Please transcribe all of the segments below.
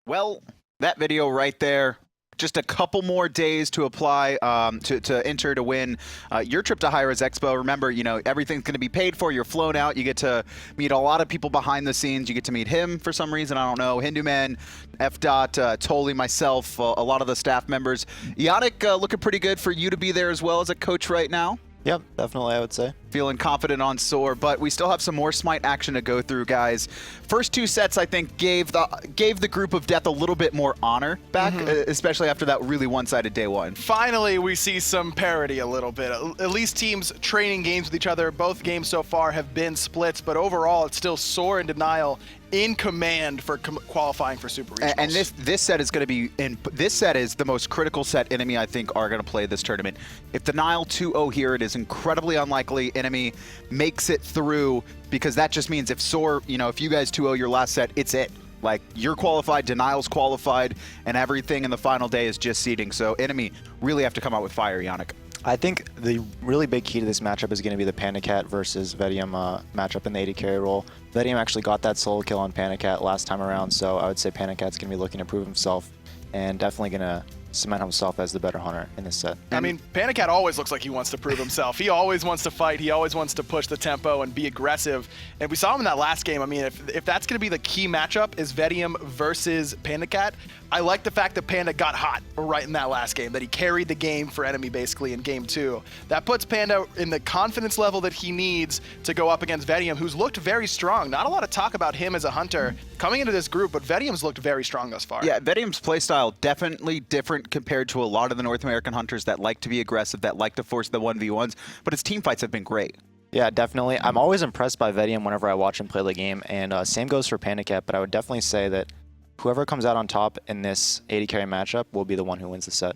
Well, that video right there. Just a couple more days to apply to enter to win your trip to hi-rez Expo. Remember, you know, everything's going to be paid for. You're flown out. You get to meet a lot of people behind the scenes. You get to meet him for some reason. I don't know. Hinduman, F. Tolly, myself, a lot of the staff members. Janus, looking pretty good for you to be there as well as a coach right now. Yep, definitely, I would say. Feeling confident on Soar, but we still have some more Smite action to go through, guys. First two sets, I think, gave the group of death a little bit more honor back, especially after that really one-sided day one. Finally, we see some parity a little bit. At least teams training games with each other. Both games so far have been splits, but overall, it's still Soar and Denial in command for qualifying for Super Regionals. And this set is going to be this set is the most critical set enemy I think are going to play this tournament. If Denial 2-0 here, it is incredibly unlikely enemy makes it through, because that just means if Soar, you know, if you guys 2-0 your last set, it's it. Like, you're qualified, Denial's qualified, and everything in the final day is just seeding. So enemy really have to come out with fire, Janus. I think the really big key to this matchup is going to be the PandaCat versus Vetium matchup in the AD carry role. Vetium actually got that solo kill on PandaCat last time around, so I would say PandaCat's going to be looking to prove himself and definitely going to cement himself as the better hunter in this set. I mean, PandaCat always looks like he wants to prove himself. He always wants to fight. He always wants to push the tempo and be aggressive. And we saw him in that last game. I mean, if that's going to be the key matchup is Vetium versus PandaCat, I like the fact that Panda got hot right in that last game, that he carried the game for enemy basically in game 2. That puts Panda in the confidence level that he needs to go up against Vetium, who's looked very strong. Not a lot of talk about him as a hunter coming into this group, but Vetium's looked very strong thus far. Yeah, Vetium's playstyle definitely different compared to a lot of the North American hunters that like to be aggressive, that like to force the 1v1s, but his team fights have been great. Yeah, definitely. I'm always impressed by Vetium whenever I watch him play the game, and same goes for PandaCat, but I would definitely say that whoever comes out on top in this AD carry matchup will be the one who wins the set.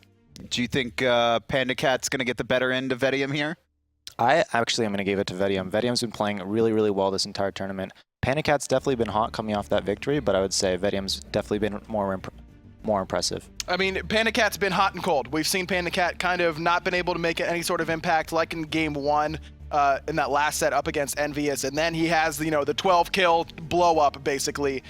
Do you think PandaCat's going to get the better end of Vetium here? I actually am going to give it to Vetium. Vetium's been playing really, really well this entire tournament. PandaCat's definitely been hot coming off that victory, but I would say Vetium's definitely been more impressive. I mean, PandaCat's been hot and cold. We've seen PandaCat kind of not been able to make any sort of impact, like in game 1 in that last set up against Envious, and then he has, you know, the 12 kill blow up basically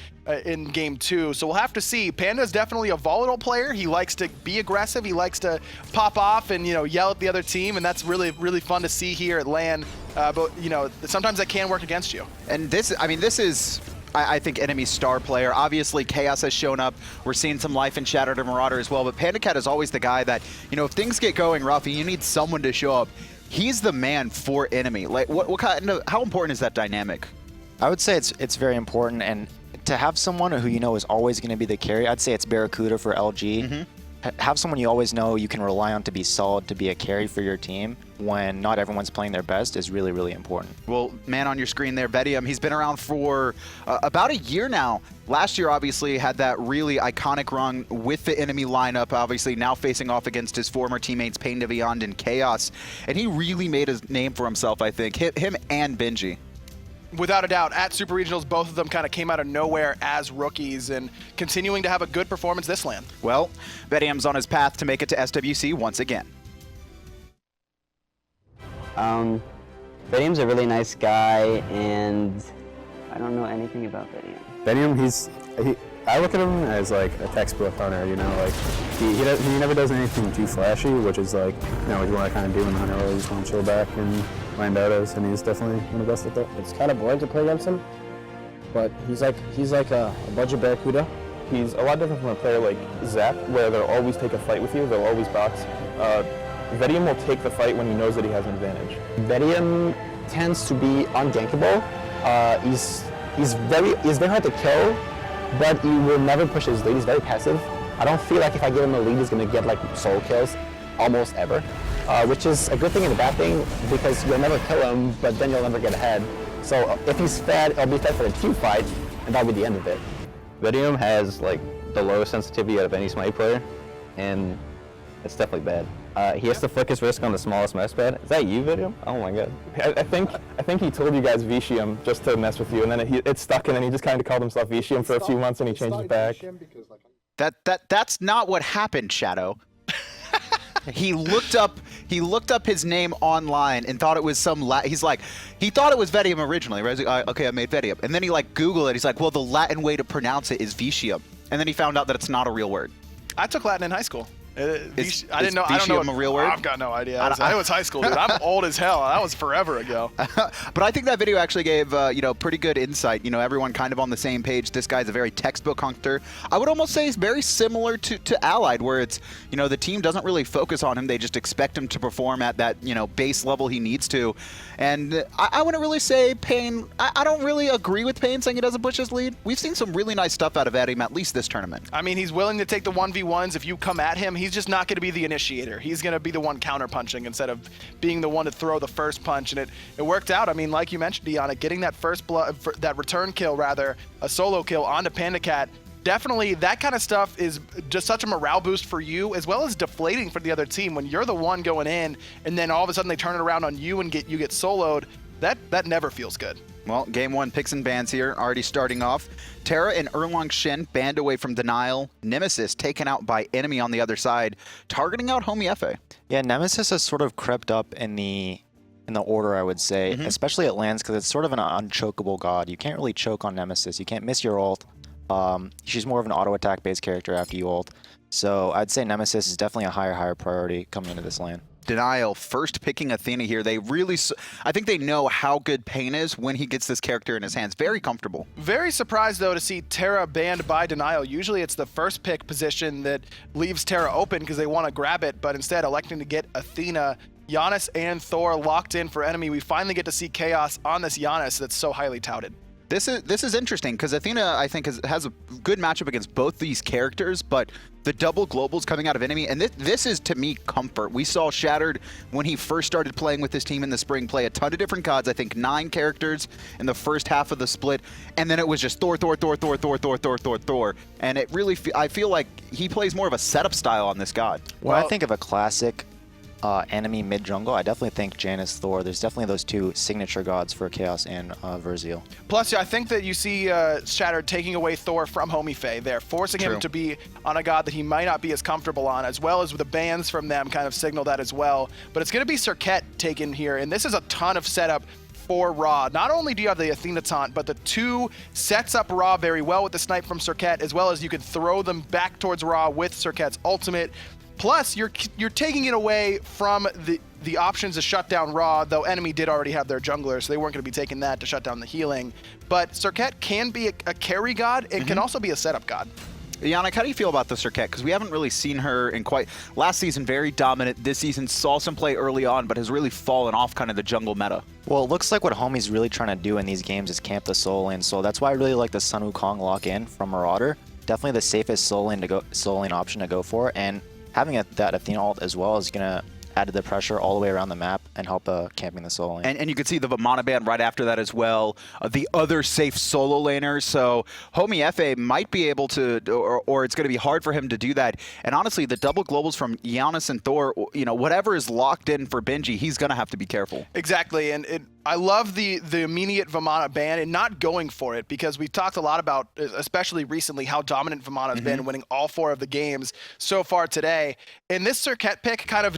in game 2. So we'll have to see. Panda's definitely a volatile player. He likes to be aggressive. He likes to pop off and, you know, yell at the other team, and that's really, really fun to see here at LAN. But, you know, sometimes that can work against you. And this, I mean, this is, I think, enemy's star player. Obviously, Khaos has shown up. We're seeing some life in Shattered and Marauder as well, but PandaCat is always the guy that, you know, if things get going rough and you need someone to show up, he's the man for enemy. Like, what kind of, how important is that dynamic? I would say it's very important, and to have someone who you know is always going to be the carry, I'd say it's Barracuda for LG. Have someone you always know you can rely on to be solid, to be a carry for your team when not everyone's playing their best is really, really important. Well, man on your screen there, Vetium, he's been around for about a year now. Last year, obviously, had that really iconic run with the enemy lineup, obviously now facing off against his former teammates PainDeViande and Khaos. And he really made a name for himself, I think, him and Benji. Without a doubt, at Super Regionals, both of them kind of came out of nowhere as rookies and continuing to have a good performance this LAN. Well, Vetium's on his path to make it to SWC once again. Vetium's a really nice guy, and I don't know anything about Vetium. Vetium, I look at him as like a textbook hunter, you know, like he never does anything too flashy, which is like, you know, what you want to kind of do in the hunter role. You just want to chill back and land autos, and he's definitely one of the best at that. It's kind of boring to play against him, but he's like a budget Barracuda. He's a lot different from a player like Zap, where they'll always take a fight with you, they'll always box. Vetium will take the fight when he knows that he has an advantage. Vetium tends to be ungankable. He's very hard to kill, but he will never push his lead. He's very passive. I don't feel like if I give him a lead, he's going to get like solo kills almost ever, which is a good thing and a bad thing because you'll never kill him, but then you'll never get ahead. So if he's fed, it'll be fed for the team fight, and that'll be the end of it. Vetium has like the lowest sensitivity out of any Smite player, and it's definitely bad. He has to flick his wrist on the smallest mouse pad. Is that you, Vetium? Oh my god. I think he told you guys Vetium just to mess with you, and then it stuck, and then he just kind of called himself Vetium for a few months, and he changed it back. That's not what happened, Shadowq. He looked up his name online and thought it was some he thought it was Vetium originally, right? Okay, I made Vetium. And then he like Googled it. He's like, well, the Latin way to pronounce it is Vetium. and then he found out that it's not a real word. I took Latin in high school. I Is didn't know. I don't know. Vetium a real word? I've got no idea. I was high school, dude. I'm old as hell. That was forever ago. But I think that video actually gave pretty good insight. Everyone kind of on the same page. This guy's a very textbook hunter. I would almost say he's very similar to Allied, where it's the team doesn't really focus on him. They just expect him to perform at that base level he needs to. And I wouldn't really say Pain. I don't really agree with Pain saying he doesn't push his lead. We've seen some really nice stuff out of Vetium, at least this tournament. I mean, he's willing to take the 1v1s. If you come at him, he's just not going to be the initiator. He's going to be the one counter-punching instead of being the one to throw the first punch. And it worked out. I mean, like you mentioned, Deanna, getting that that return kill, rather, a solo kill onto PandaCat, definitely that kind of stuff is just such a morale boost for you, as well as deflating for the other team. When you're the one going in, and then all of a sudden they turn it around on you and you get soloed, that never feels good. Well, game one picks and bans here, already starting off. Terra and Erlang Shen banned away from Denial. Nemesis taken out by enemy on the other side, targeting out Homiefe. Yeah, Nemesis has sort of crept up in the order, I would say, especially at lands, because it's sort of an unchokeable god. You can't really choke on Nemesis. You can't miss your ult. She's more of an auto attack based character after you ult. So I'd say Nemesis is definitely a higher priority coming into this lane. Denial first picking Athena here. I think they know how good Pain is when he gets this character in his hands. Very comfortable. Very surprised, though, to see Terra banned by Denial. Usually it's the first pick position that leaves Terra open because they want to grab it, but instead electing to get Athena. Janus and Thor locked in for enemy. We finally get to see Khaos on this Janus that's so highly touted. This is interesting because Athena, I think, has a good matchup against both these characters, but the double globals coming out of enemy, and this is, to me, comfort. We saw Shattered, when he first started playing with this team in the spring, play a ton of different gods, I think 9 characters in the first half of the split, and then it was just Thor, and it really, I feel like he plays more of a setup style on this god. When I think of a classic enemy mid-jungle, I definitely think Janus, Thor. There's definitely those two signature gods for Khaos and Verzeal. Plus, I think that you see Shattered taking away Thor from Homiefe there, forcing him to be on a god that he might not be as comfortable on, as well as the bans from them kind of signal that as well. But it's going to be Serqet taken here, and this is a ton of setup for Ra. Not only do you have the Athena taunt, but the 2 sets up Ra very well with the snipe from Serqet, as well as you can throw them back towards Ra with Serqet's ultimate. Plus, you're taking it away from the options to shut down Ra, though enemy did already have their jungler, so they weren't going to be taking that to shut down the healing. But Serqet can be a carry god. It can also be a setup god. Yannick, how do you feel about the Serqet? Because we haven't really seen her in quite... Last season, very dominant. This season, saw some play early on, but has really fallen off kind of the jungle meta. Well, it looks like what Homie's really trying to do in these games is camp the soul lane, so that's why I really like the Sun Wukong lock-in from Marauder. Definitely the safest soul lane option to go for, and having that Athena ult as well is going to add to the pressure all the way around the map and help camping the solo lane. And you can see the Vamana ban right after that as well. The other safe solo laner. So Homiefe might be able to, or it's going to be hard for him to do that. And honestly, the double globals from Janus and Thor, whatever is locked in for Benji, he's going to have to be careful. Exactly. And I love the immediate Vamana ban and not going for it, because we've talked a lot about, especially recently, how dominant Vamana has been, winning all 4 of the games so far today. And this Serqet pick kind of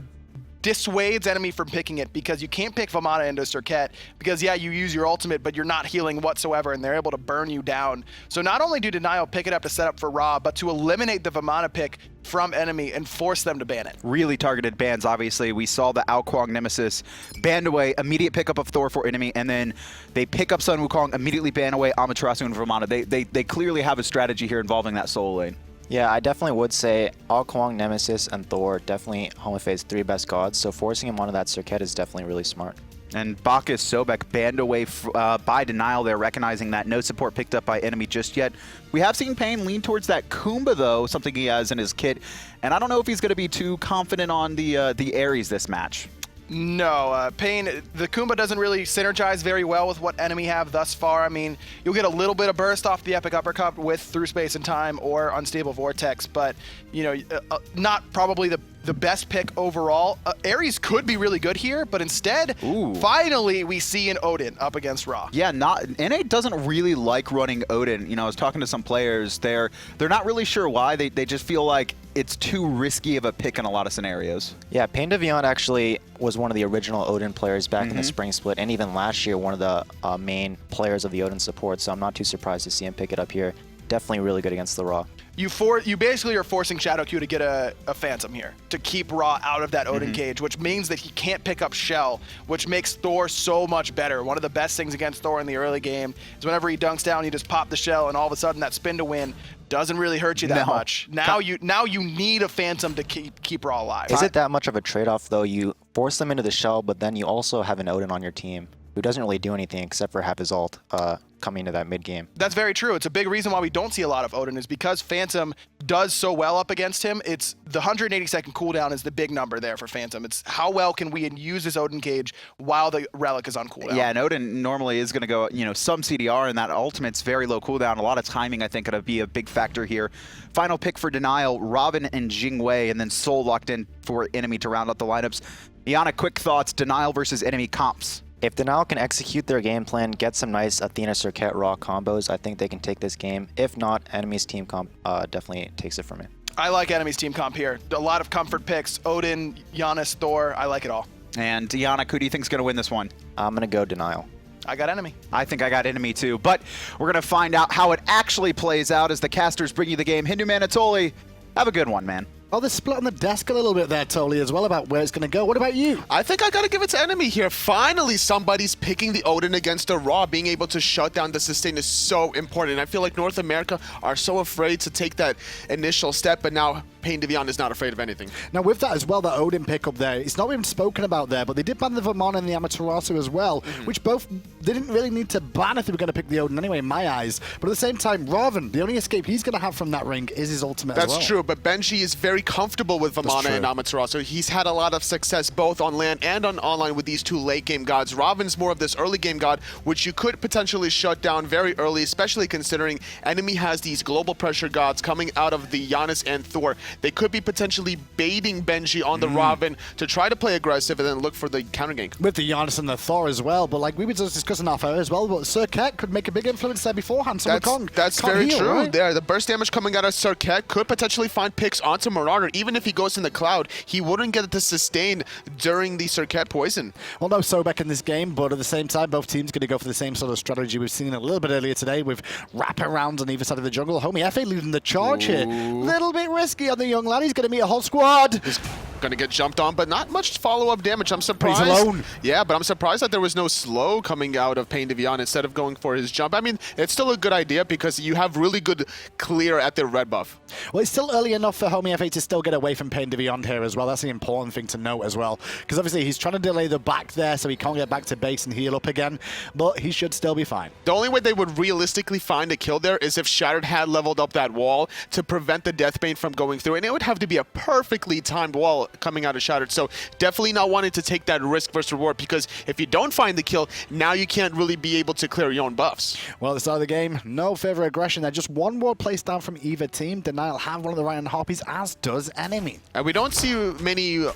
dissuades enemy from picking it, because you can't pick Vamana into Serqet because, yeah, you use your ultimate, but you're not healing whatsoever, and they're able to burn you down. So not only do Denial pick it up to set up for Ra, but to eliminate the Vamana pick from enemy and force them to ban it. Really targeted bans, obviously. We saw the Ao Kuang Nemesis banned away, immediate pickup of Thor for enemy, and then they pick up Sun Wukong, immediately ban away Amaterasu and Vamana. They clearly have a strategy here involving that solo lane. Yeah, I definitely would say Ao Kuang, Nemesis, and Thor, definitely Homiefe's 3 best gods, so forcing him onto that Serqet is definitely really smart. And Bacchus Sobek banned away by Denial there, recognizing that no support picked up by enemy just yet. We have seen Pain lean towards that Kumba, though, something he has in his kit, and I don't know if he's going to be too confident on the Ares this match. No, Pain, the Kumba doesn't really synergize very well with what enemy have thus far. I mean, you'll get a little bit of burst off the Epic Uppercut with Through Space and Time or Unstable Vortex, but, not probably the best pick overall. Ares could be really good here, but instead, finally, we see an Odin up against Ra. Yeah, NA doesn't really like running Odin. I was talking to some players. They're not really sure why. They just feel like it's too risky of a pick in a lot of scenarios. Yeah, PainDeViande actually was one of the original Odin players back in the spring split, and even last year, one of the main players of the Odin support, so I'm not too surprised to see him pick it up here. Definitely really good against the Ra. You basically are forcing Shadowq to get a Phantom here to keep Raw out of that Odin cage, which means that he can't pick up Shell, which makes Thor so much better. One of the best things against Thor in the early game is whenever he dunks down, you just pop the Shell, and all of a sudden that spin to win doesn't really hurt you that much. Now you need a Phantom to keep Raw alive. Is it that much of a trade-off though? You force them into the Shell, but then you also have an Odin on your team who doesn't really do anything except for have his ult coming into that mid game. That's very true. It's a big reason why we don't see a lot of Odin is because Phantom does so well up against him. It's the 180-second cooldown is the big number there for Phantom. It's how well can we use this Odin cage while the relic is on cooldown. Yeah, and Odin normally is going to go, some CDR, and that ultimate's very low cooldown. A lot of timing, I think, going to be a big factor here. Final pick for Denial, Ravana and Jing, and then Soul locked in for Enemy to round out the lineups. Yana, quick thoughts, Denial versus Enemy comps. If Denial can execute their game plan, get some nice Athena Serqet raw combos, I think they can take this game. If not, Enemy's team comp definitely takes it from me. I like Enemy's team comp here. A lot of comfort picks. Odin, Janus, Thor. I like it all. And Yana, who do you think is going to win this one? I'm going to go Denial. I got Enemy. I think I got Enemy too. But we're going to find out how it actually plays out as the casters bring you the game. Hindu Manatoli, have a good one, man. Oh, they're split on the desk a little bit there, Toli, as well, about where it's going to go. What about you? I think I got to give it to Enemy here. Finally, somebody's picking the Odin against the Raw. Being able to shut down the sustain is so important. I feel like North America are so afraid to take that initial step, but now PainDeViande is not afraid of anything. Now, with that as well, the Odin pickup there, it's not even spoken about there, but they did ban the Vetium and the Amaterasu as well, which both didn't really need to ban if they were going to pick the Odin anyway, in my eyes. But at the same time, Ravana, the only escape he's going to have from that ring is his ultimate as well. That's true, but Benji is very comfortable with Vetium and Amaterasu. He's had a lot of success both on land and on online with these two late game gods. Ravana's more of this early game god, which you could potentially shut down very early, especially considering Enemy has these global pressure gods coming out of the Janus and Thor. They could be potentially baiting Benji on the Ravana to try to play aggressive and then look for the counter gank. With the Janus and the Thor as well, but like we were just discussing off air as well, but Serqet could make a big influence there beforehand. So that's very true. Right? There, the burst damage coming out of Serqet could potentially find picks onto Marauder. Even if he goes in the cloud, he wouldn't get the sustain during the Serqet poison. Well, no Sobek in this game, but at the same time, both teams going to go for the same sort of strategy we've seen a little bit earlier today with wraparounds on either side of the jungle. Homiefe leading the charge here. Little bit risky on the young lad. He's going to meet a whole squad. He's going to get jumped on, but not much follow-up damage. I'm surprised. He's alone. Yeah, but I'm surprised that there was no slow coming out of PainDeViande instead of going for his jump. I mean, it's still a good idea because you have really good clear at the red buff. Well, it's still early enough for Homiefe to still get away from PainDeViande here as well. That's the important thing to note as well. Because obviously he's trying to delay the back there so he can't get back to base and heal up again. But he should still be fine. The only way they would realistically find a kill there is if Shattered had leveled up that wall to prevent the Deathbane from going through. And it would have to be a perfectly timed wall coming out of Shattered. So definitely not wanting to take that risk versus reward, because if you don't find the kill, now you can't really be able to clear your own buffs. Well, at the start of the game, no further aggression there. Just one more place down from either team. Denial have one of the right-hand harpies, as does Enemy. And we don't see many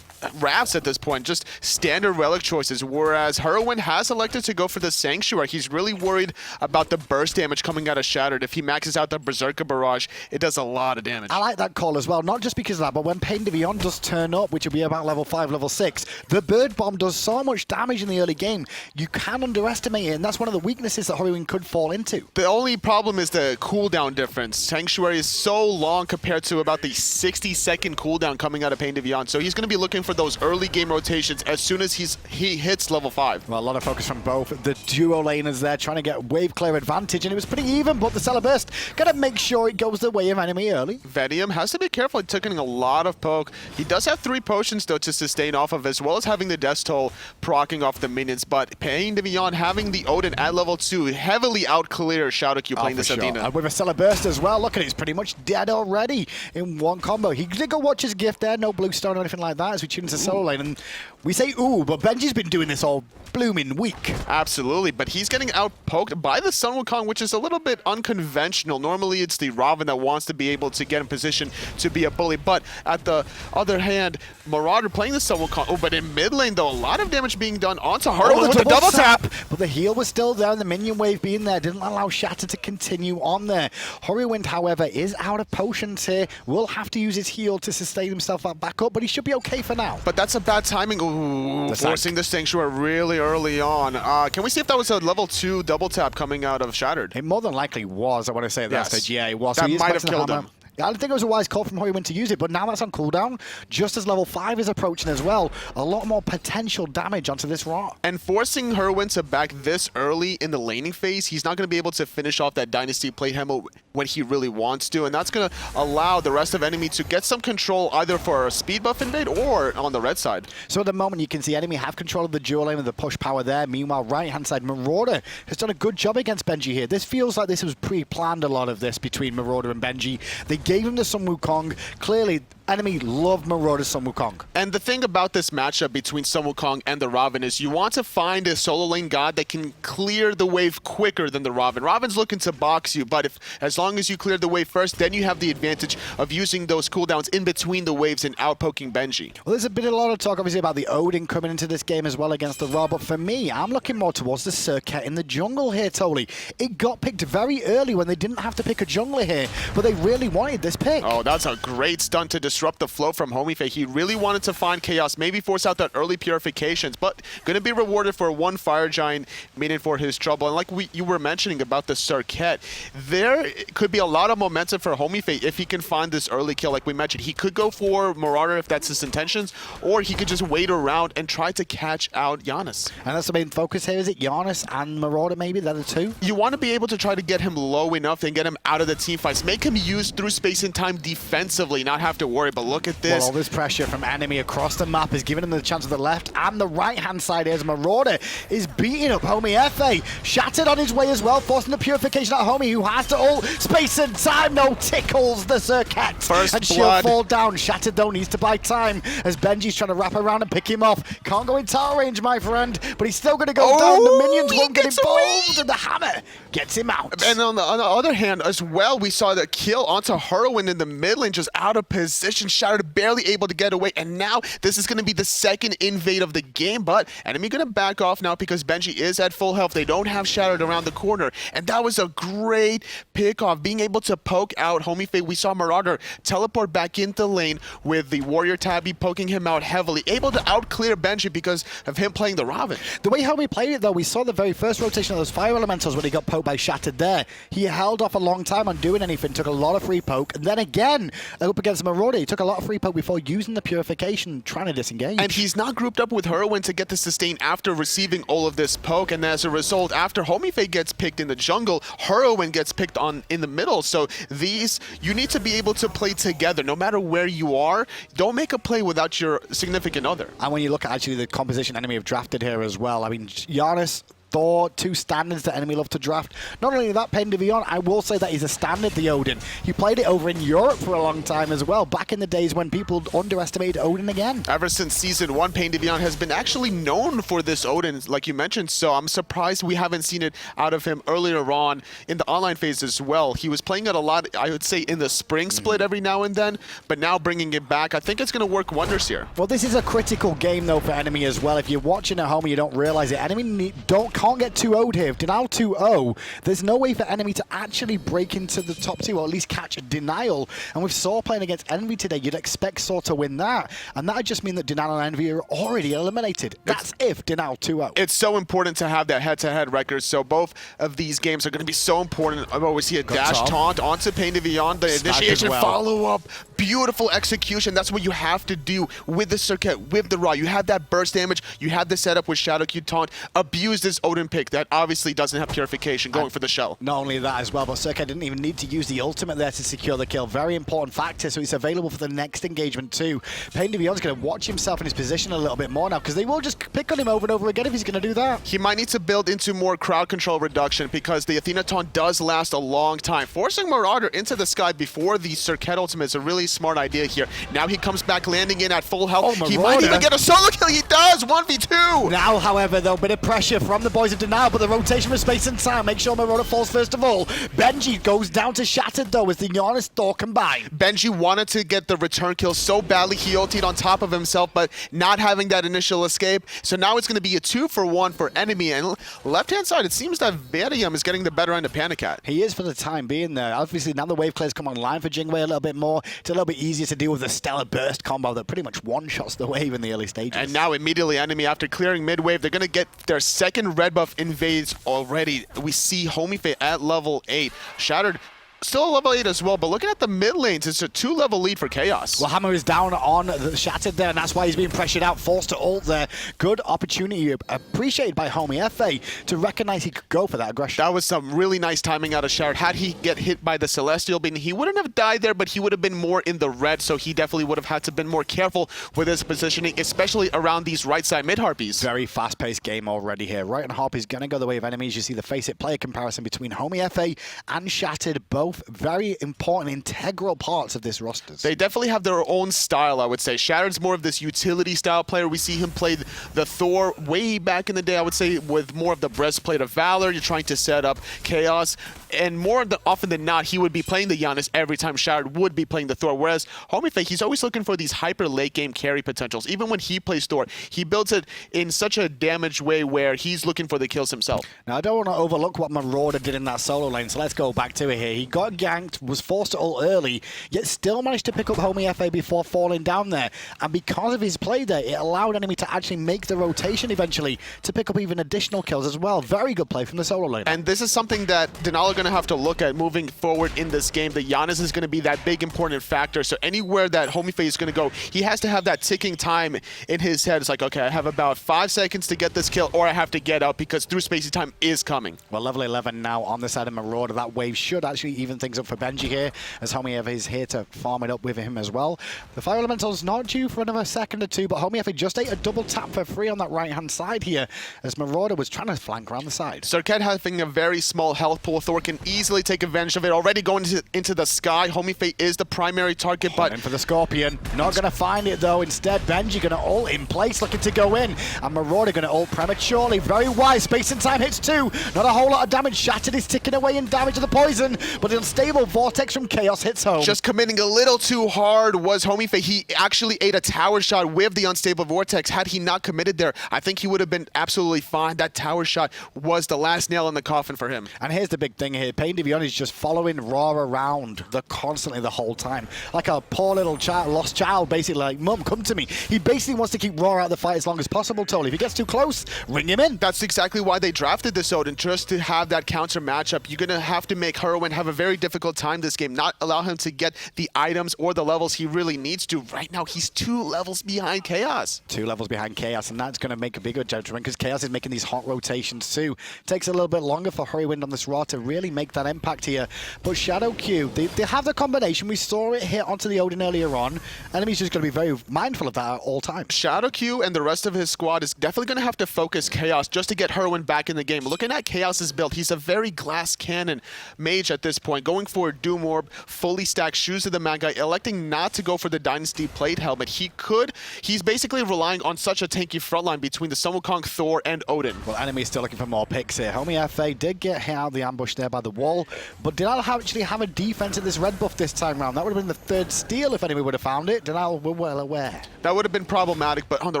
Rafts at this point, just standard relic choices, whereas Hurriwind has elected to go for the Sanctuary. He's really worried about the burst damage coming out of Shattered. If he maxes out the Berserker Barrage, it does a lot of damage. I like that call as well, not just because of that, but when PainDeViande does turn up, which will be about level 5, level 6, the Bird Bomb does so much damage in the early game, you can underestimate it, and that's one of the weaknesses that Hurriwind could fall into. The only problem is the cooldown difference. Sanctuary is so long compared to about the 60-second cooldown coming out of PainDeViande, so he's going to be looking for those early game rotations as soon as he hits level 5. Well, a lot of focus from both the duo laners there trying to get wave clear advantage, and it was pretty even, but the Stellar Burst gotta make sure it goes the way of Enemy early. Vetium has to be careful. He's taking a lot of poke. He does have 3 potions though to sustain off of, as well as having the Death Toll procking off the minions, but PainDeViande having the Odin at level 2 heavily out clear Shadowq playing this Athena. And with a Stellar Burst as well, look at it, it's pretty much dead already in one combo. He did go watch his gift there, no blue stone or anything like that as we tune into solo lane, and we say ooh, but Benji's been doing this all blooming week. Absolutely, but he's getting out-poked by the Sun Wukong, which is a little bit unconventional. Normally it's the Ravana that wants to be able to get in position to be a bully, but at the other hand, Marauder playing the Sun Wukong. Oh, but in mid lane though, a lot of damage being done onto Hurriwind with the double tap. But the heal was still there and the minion wave being there didn't allow Shatter to continue on there. Hurriwind, however, is out of potions here. Will have to use his heal to sustain himself back up, but he should be okay for now. But that's a bad timing. Ooh, forcing the Sanctuary really early on. Can we see if that was a level 2 double tap coming out of Shattered? It more than likely was, I want to say at that stage. Yeah, it was. That So might have killed him. I don't think it was a wise call from Hurriwind to use it, but now that's on cooldown, just as level 5 is approaching as well. A lot more potential damage onto this Ra. And forcing Hurriwind to back this early in the laning phase, he's not going to be able to finish off that Dynasty plate Hemo when he really wants to, and that's going to allow the rest of enemy to get some control either for a speed buff invade or on the red side. So at the moment you can see enemy have control of the dual lane and the push power there. Meanwhile, right-hand side, Marauder has done a good job against Benji here. This feels like this was pre-planned, a lot of this between Marauder and Benji. They gave him the Sun Wukong. Clearly, enemy love Marauder's Sun Wukong. And the thing about this matchup between Sun Wukong and the Ravana is you want to find a solo lane god that can clear the wave quicker than the Ravana. Ravana's looking to box you, but as long as you clear the wave first, then you have the advantage of using those cooldowns in between the waves and outpoking Benji. Well, there's been a lot of talk, obviously, about the Odin coming into this game as well against the Ra, but for me, I'm looking more towards the Serqet in the jungle here, Toli. It got picked very early when they didn't have to pick a jungler here, but they really wanted this pick. Oh, that's a great stunt to disrupt the flow from Homiefe. He really wanted to find Khaos, maybe force out that early purifications, but going to be rewarded for one Fire Giant meaning for his trouble. And like you were mentioning about the Serqet, there could be a lot of momentum for Homiefe if he can find this early kill. Like we mentioned, he could go for Marauder if that's his intentions, or he could just wait around and try to catch out Janus. And that's the main focus here, is it? Janus and Marauder, maybe? They're the two? You want to be able to try to get him low enough and get him out of the team fights. Make him use through space and time defensively, not have to worry. But look at this. Well, all this pressure from enemy across the map is giving him the chance of the left and the right-hand side as Marauder is beating up Homiefe. Shattered on his way as well, forcing the purification at Homie, who has to ult. Space and time, no tickles the Serqet. First and blood. she'll fall down. Shattered though needs to buy time as Benji's trying to wrap around and pick him off. Can't go in tower range, my friend, but he's still going to go down. The minions won't get involved, and the hammer gets him out. And on the other hand as well, we saw the kill onto Hurriwind in the mid lane, just out of position. Shattered barely able to get away, and now this is going to be the second invade of the game, but enemy going to back off now because Benji is at full health. They don't have Shattered around the corner, and that was a great pick off, being able to poke out Homiefe. We saw Marauder teleport back into lane with the Warrior Tabby poking him out heavily, able to out-clear Benji because of him playing the Ravana. The way Homie played it, though, we saw the very first rotation of those Fire Elementals when he got poked by Shattered there. He held off a long time on doing anything, took a lot of free poke, and then again, up against Marauder, he took a lot of free poke before using the purification, trying to disengage. And he's not grouped up with Hurriwind to get the sustain after receiving all of this poke, and as a result, after Homiefe gets picked in the jungle, Hurriwind gets picked on in the middle. So these, you need to be able to play together, no matter where you are. Don't make a play without your significant other. And when you look at actually the composition enemy have drafted here as well, I mean, Janus, Thor, two standards that enemy love to draft. Not only that, PainDeViande, I will say that he's a standard, the Odin. He played it over in Europe for a long time as well, back in the days when people underestimated Odin again. Ever since Season 1, PainDeViande has been actually known for this Odin, like you mentioned, so I'm surprised we haven't seen it out of him earlier on in the online phase as well. He was playing it a lot, I would say, in the spring split every now and then, but now bringing it back, I think it's going to work wonders here. Well, this is a critical game, though, for enemy as well. If you're watching at home and you don't realize it, enemy can't get 2-0'd here. If Denial 2-0, there's no way for enemy to actually break into the top 2 or at least catch a Denial. And with Saw playing against Envy today, you'd expect Saw to win that. And that would just mean that Denial and Envy are already eliminated. That's if Denial 2-0. It's so important to have that head-to-head record, so both of these games are going to be so important. Oh, we see a dash taunt onto PainDeViande, the initiation follow-up, beautiful execution. That's what you have to do with the Serqet, with the Ra. You have that burst damage, you have the setup with Shadowq, you taunt, abuse this Odin pick that obviously doesn't have purification, going for the shell. Not only that as well, but Serqet didn't even need to use the ultimate there to secure the kill. Very important factor, so it's available for the next engagement too. PainDeViande's going to watch himself in his position a little bit more now, because they will just pick on him over and over again if he's going to do that. He might need to build into more crowd control reduction, because the Athena taunt does last a long time. Forcing Marauder into the sky before the Serqet ultimate is a really smart idea here. Now he comes back landing in at full health. He might even get a solo kill. He does! 1v2! Now, however, though, bit of pressure from the boys of Denial, but the rotation with space and time. Make sure Marauder falls first of all. Benji goes down to Shattered, though, as the Janus Thor combine. Benji wanted to get the return kill so badly. He ultied on top of himself, but not having that initial escape. So now it's going to be a 2-for-1 for enemy. And left-hand side, it seems that Vetium is getting the better end of PandaCat. He is for the time being there. Obviously, now the wave clears come online for Jingwei a little bit more. It's a little bit easier to deal with the Stellar Burst combo that pretty much one-shots the wave in the early stages. And now immediately enemy, after clearing mid-wave, they're going to get their second red buff invades already. We see Homiefe at level 8. Shattered still a level 8 as well, but looking at the mid lanes, it's a 2-level lead for Khaos. Well, Hammer is down on the Shattered there, and that's why he's being pressured out, forced to ult there. Good opportunity, appreciated by Homiefe to recognize he could go for that aggression. That was some really nice timing out of Shadowq. Had he get hit by the Celestial Beam, he wouldn't have died there, but he would have been more in the red, so he definitely would have had to been more careful with his positioning, especially around these right side mid Harpies. Very fast-paced game already here. Right and Harpy's going to go the way of enemies. You see the Face It player comparison between Homiefe and Shattered, both very important, integral parts of this roster. They definitely have their own style, I would say. Shattered's more of this utility style player. We see him play the Thor way back in the day, I would say, with more of the breastplate of Valor. You're trying to set up Khaos, and more often than not, he would be playing the Janus every time Shattered would be playing the Thor, whereas Homiefe, he's always looking for these hyper late game carry potentials. Even when he plays Thor, he builds it in such a damaged way where he's looking for the kills himself. Now, I don't want to overlook what Marauder did in that solo lane, so let's go back to it here. He got ganked, was forced to ult early, yet still managed to pick up Homiefe before falling down there. And because of his play there, it allowed enemy to actually make the rotation eventually to pick up even additional kills as well. Very good play from the solo lane. And this is something that Denal are going to have to look at moving forward in this game. The Janus is going to be that big important factor. So anywhere that Homiefe is going to go, he has to have that ticking time in his head. It's like, okay, I have about 5 seconds to get this kill, or I have to get out because through spacey time is coming. Well, level 11 now on the side of Marauder. That wave should actually even things up for Benji here, as Homiefe is here to farm it up with him as well. The Fire Elemental's not due for another second or two, but Homiefe just ate a double tap for free on that right-hand side here, as Marauder was trying to flank around the side. Serqet having a very small health pool. Thor can easily take advantage of it. Already going into the sky. Homiefe is the primary target, but... in for the Scorpion. Not going to find it, though. Instead, Benji going to ult in place, looking to go in. And Marauder going to ult prematurely. Very wise. Space and time hits 2. Not a whole lot of damage. Shattered is ticking away in damage to the poison, but the unstable Vortex from Khaos hits home. Just committing a little too hard was Homiefe. He actually ate a tower shot with the unstable Vortex. Had he not committed there, I think he would have been absolutely fine. That tower shot was the last nail in the coffin for him. And here's the big thing here. PainDeViande is just following Raw around constantly the whole time. Like a poor little child, lost child, basically like, Mum, come to me. He basically wants to keep Raw out of the fight as long as possible, totally. If he gets too close, ring him in. That's exactly why they drafted this Odin, just to have that counter matchup. You're going to have to make Hurriwind have a very difficult time this game, not allow him to get the items or the levels he really needs to. Right now, he's 2 levels behind Khaos. 2 levels behind Khaos, and that's going to make a bigger judgment because Khaos is making these hot rotations too. Takes a little bit longer for Hurriwind on this Raw to really make that impact here. But Shadowq, they have the combination. We saw it hit onto the Odin earlier on. Enemy's just going to be very mindful of that at all times. Shadowq and the rest of his squad is definitely going to have to focus Khaos just to get Hurriwind back in the game. Looking at Khaos' build, he's a very glass cannon mage at this point, going for Doom Orb, fully stacked Shoes of the Mad Guy, electing not to go for the Dynasty Plate Helmet. He's basically relying on such a tanky frontline between the Sun Wukong, Thor, and Odin. Well, enemy is still looking for more picks here. Homiefe did get hit out of the ambush there by the wall, but did not actually have a defense in this red buff this time around. That would have been the 3rd steal if enemy would have found it. Denal were well aware. That would have been problematic, but on the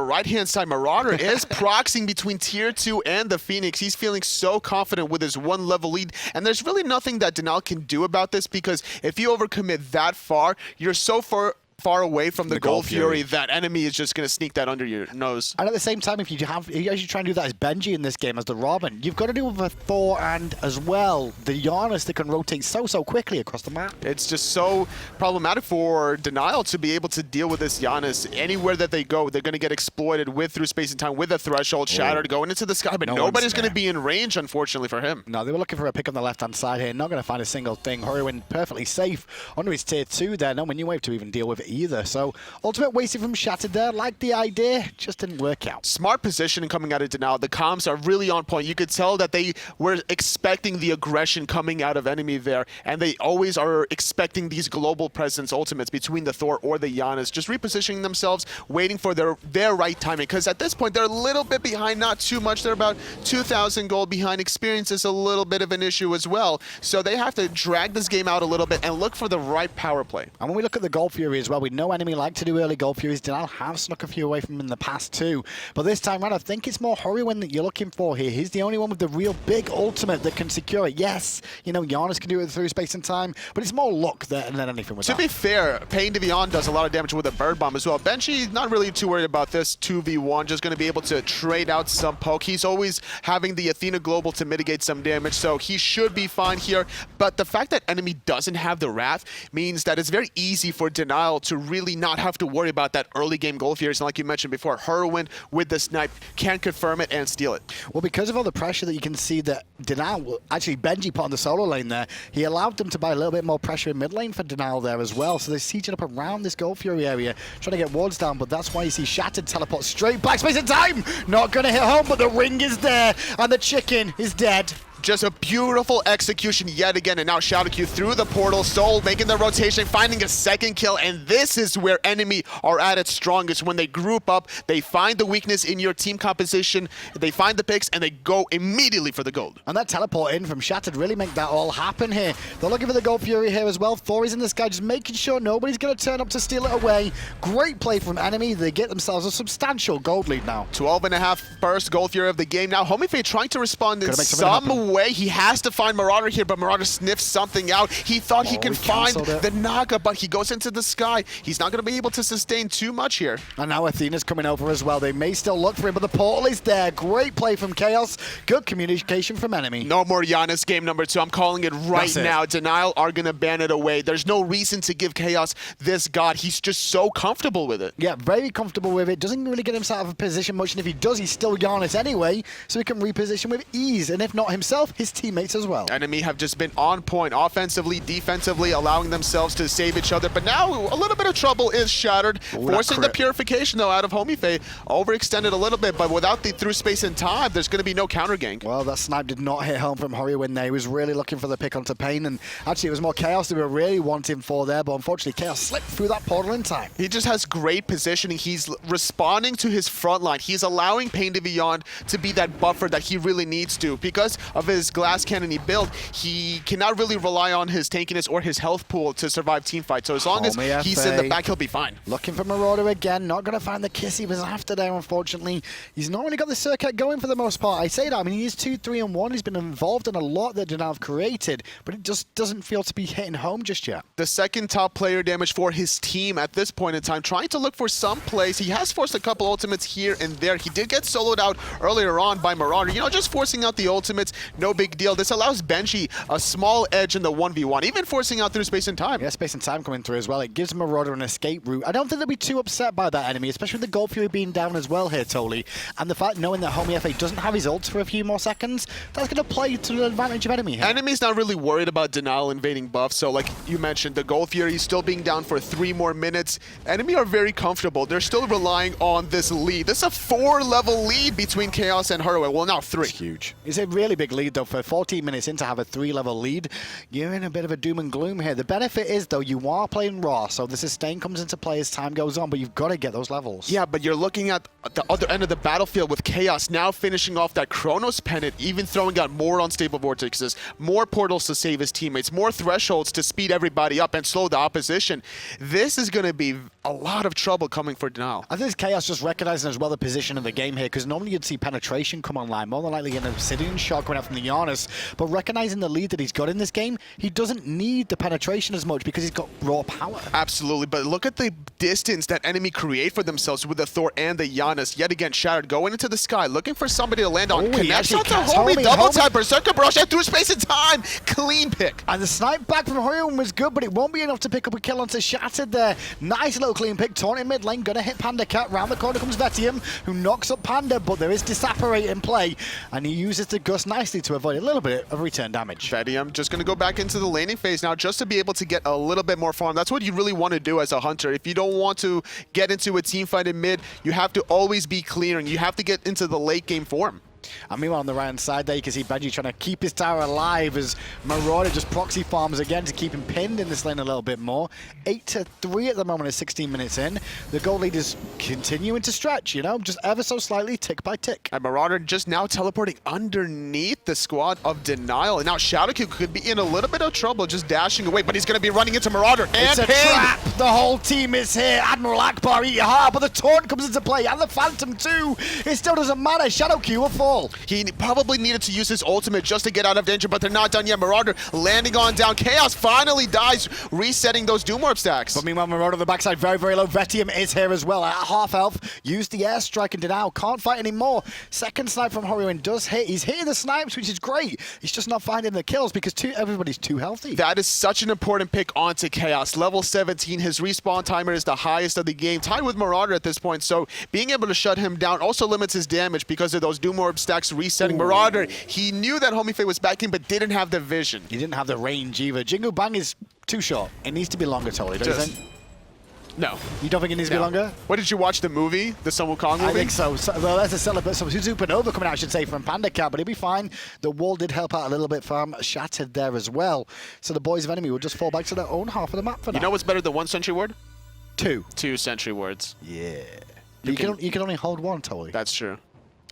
right-hand side, Marauder is proxying between Tier 2 and the Phoenix. He's feeling so confident with his 1-level lead, and there's really nothing that Denal can do about this, because if you overcommit that far, you're so far away from the Gold Fury that enemy is just going to sneak that under your nose. And at the same time, if you try and do that as Benji in this game, as the Robin, you've got to do with a Thor and as well the Janus that can rotate so quickly across the map. It's just so problematic for Denial to be able to deal with this Janus. Anywhere that they go, they're going to get exploited with through space and time, with a threshold shattered going into the sky, but nobody's going to be in range, unfortunately, for him. No, they were looking for a pick on the left-hand side here. Not going to find a single thing. Hurriwind perfectly safe under his Tier 2 there. No Minion Wave to even deal with it either. So ultimate wasted from Shattered there. Like the idea, just didn't work out. Smart positioning coming out of Denial. The comms are really on point. You could tell that they were expecting the aggression coming out of enemy there, and they always are expecting these global presence ultimates between the Thor or the Janus, just repositioning themselves, waiting for their right timing, because at this point they're a little bit behind, not too much. They're about 2,000 gold behind. Experience is a little bit of an issue as well, so they have to drag this game out a little bit and look for the right power play. And when we look at the Gold Fury as well, well. We know enemy like to do early gold furies. Denial have snuck a few away from him in the past too. But this time around, I think it's more Hurriwind that you're looking for here. He's the only one with the real big ultimate that can secure it. Yes, you know, Janus can do it through space and time, but it's more luck than anything with that. To be fair, PainDeViande does a lot of damage with a bird bomb as well. Benji, not really too worried about this 2v1, just going to be able to trade out some poke. He's always having the Athena Global to mitigate some damage, so he should be fine here. But the fact that enemy doesn't have the Wrath means that it's very easy for Denial to really not have to worry about that early game gold furies. And like you mentioned before, Hurriwind with the snipe can confirm it and steal it. Well, because of all the pressure that you can see that Denial, actually Benji put on the solo lane there, he allowed them to buy a little bit more pressure in mid lane for Denial there as well. So they're sieging up around this gold fury area, trying to get wards down, but that's why you see Shattered teleport straight back. Space and time! Not going to hit home, but the ring is there, and the chicken is dead. Just a beautiful execution yet again, and now Shadowq through the portal, Soul making the rotation, finding a second kill, and this is where enemy are at its strongest. When they group up, they find the weakness in your team composition, they find the picks, and they go immediately for the gold. And that teleport in from Shattered really make that all happen here. They're looking for the gold fury here as well. Thor is in the sky, just making sure nobody's going to turn up to steal it away. Great play from enemy. They get themselves a substantial gold lead now. 12.5 first gold fury of the game. Now Homiefe trying to respond in some way. He has to find Marauder here, but Marauder sniffs something out. He thought he could find the Naga, but he goes into the sky. He's not going to be able to sustain too much here. And now Athena's coming over as well. They may still look for him, but the portal is there. Great play from Khaos. Good communication from enemy. No more Janus game number 2. I'm calling it right now. Denial are going to ban it away. There's no reason to give Khaos this god. He's just so comfortable with it. Yeah, very comfortable with it. Doesn't really get himself out of a position much, and if he does, he's still Janus anyway, so he can reposition with ease. And if not himself, his teammates as well. Enemy have just been on point offensively, defensively, allowing themselves to save each other. But now a little bit of trouble is Shattered, forcing the purification though out of Homiefe. Overextended a little bit, but without the through space and time, there's going to be no counter gank. Well, that snipe did not hit home from Hurriwind there. He was really looking for the pick onto Pain, and actually it was more Khaos that we were really wanting for there, but unfortunately Khaos slipped through that portal in time. He just has great positioning. He's responding to his front line. He's allowing PainDeViande to be that buffer that he really needs to. Because of his glass cannon build, he cannot really rely on his tankiness or his health pool to survive team fights. So as long as he's in the back, he'll be fine. Looking for Marauder again, not going to find the kiss he was after there, unfortunately. He's not really got the Serqet going for the most part. I say that, I mean, he is 2-3-1. He's been involved in a lot that Denial have created, but it just doesn't feel to be hitting home just yet. The second top player damage for his team at this point in time, trying to look for some plays. He has forced a couple ultimates here and there. He did get soloed out earlier on by Marauder. You know, just forcing out the ultimates, no big deal. This allows Benji a small edge in the 1v1, even forcing out through space and time. Yeah, space and time coming through as well. It gives Marauder an escape route. I don't think they'll be too upset by that enemy, especially with the Gold Fury being down as well here, Toli. And the fact knowing that Homiefe doesn't have his ult for a few more seconds, that's going to play to the advantage of enemy here. Enemy's not really worried about Denial invading buff, so like you mentioned, the Gold Fury is still being down for 3 more minutes. Enemy are very comfortable. They're still relying on this lead. This is a 4-level lead between Khaos and Hurriwind. Well, now 3. It's huge. It's a really big lead, though. For 14 minutes in to have a 3-level lead, you're in a bit of a doom and gloom here. The benefit is, though, you are playing raw, so the sustain comes into play as time goes on, but you've got to get those levels. Yeah, but you're looking at the other end of the battlefield with Khaos now finishing off that Chronos pennant, even throwing out more unstable vortexes, more portals to save his teammates, more thresholds to speed everybody up and slow the opposition. This is going to be a lot of trouble coming for Denial. I think Khaos just recognizing as well the position of the game here, because normally you'd see penetration come online, more than likely an Obsidian shot coming out from the Janus, but recognizing the lead that he's got in this game, he doesn't need the penetration as much because he's got raw power. Absolutely, but look at the distance that enemy create for themselves with the Thor and the Janus. Yet again, Shattered going into the sky, looking for somebody to land on. Connects out to Homie, double tap, Berserker Barrage, and through space and time. Clean pick. And the snipe back from Hurriwind was good, but it won't be enough to pick up a kill onto Shattered there. Nice little clean pick, taunt in mid lane, gonna hit PandaCat. Round the corner comes Vetium, who knocks up Panda, but there is Disapparate in play, and he uses the Gust nicely to avoid a little bit of return damage. Vetium just gonna go back into the laning phase now just to be able to get a little bit more farm. That's what you really want to do as a hunter. If you don't want to get into a team fight in mid, you have to always be clearing. You have to get into the late game form. And meanwhile, on the right-hand side there, you can see Benji trying to keep his tower alive as Marauder just proxy farms again to keep him pinned in this lane a little bit more. 8-3 at the moment is 16 minutes in. The gold lead is continuing to stretch, you know, just ever so slightly, tick by tick. And Marauder just now teleporting underneath the squad of Denial. And now Shadowq could be in a little bit of trouble just dashing away, but he's going to be running into Marauder. And it's a trap! The whole team is here. Admiral Akbar, eat your heart, but the taunt comes into play, and the Phantom too. It still doesn't matter. Shadowq will fall. He probably needed to use his ultimate just to get out of danger, but they're not done yet. Marauder landing on down. Khaos finally dies, resetting those Doom Orb stacks. But meanwhile, Marauder on the backside, very, very low. Vetium is here as well. At half health, used the airstrike and Denial. Can't fight anymore. Second snipe from Hurriwind does hit. He's hitting the snipes, which is great. He's just not finding the kills because everybody's too healthy. That is such an important pick onto Khaos. Level 17, his respawn timer is the highest of the game, tied with Marauder at this point, so being able to shut him down also limits his damage because of those Doom Orb stacks resetting. Ooh. Marauder, he knew that Homiefe was backing, but didn't have the vision. He didn't have the range either. Jingle Bang is too short. It needs to be longer, Tolly, don't you think? No. You don't think it needs to be longer? What, did you watch the movie, the Sun Wukong movie? I think so. Well, there's a celebration, some Supernova coming out, I should say, from PandaCat, but he'll be fine. The wall did help out a little bit from Shattered there as well. So the boys of Enemy will just fall back to their own half of the map for now. You know what's better than 1 sentry ward? 2. 2 sentry wards. Yeah. You can only hold 1, Tolly. That's true.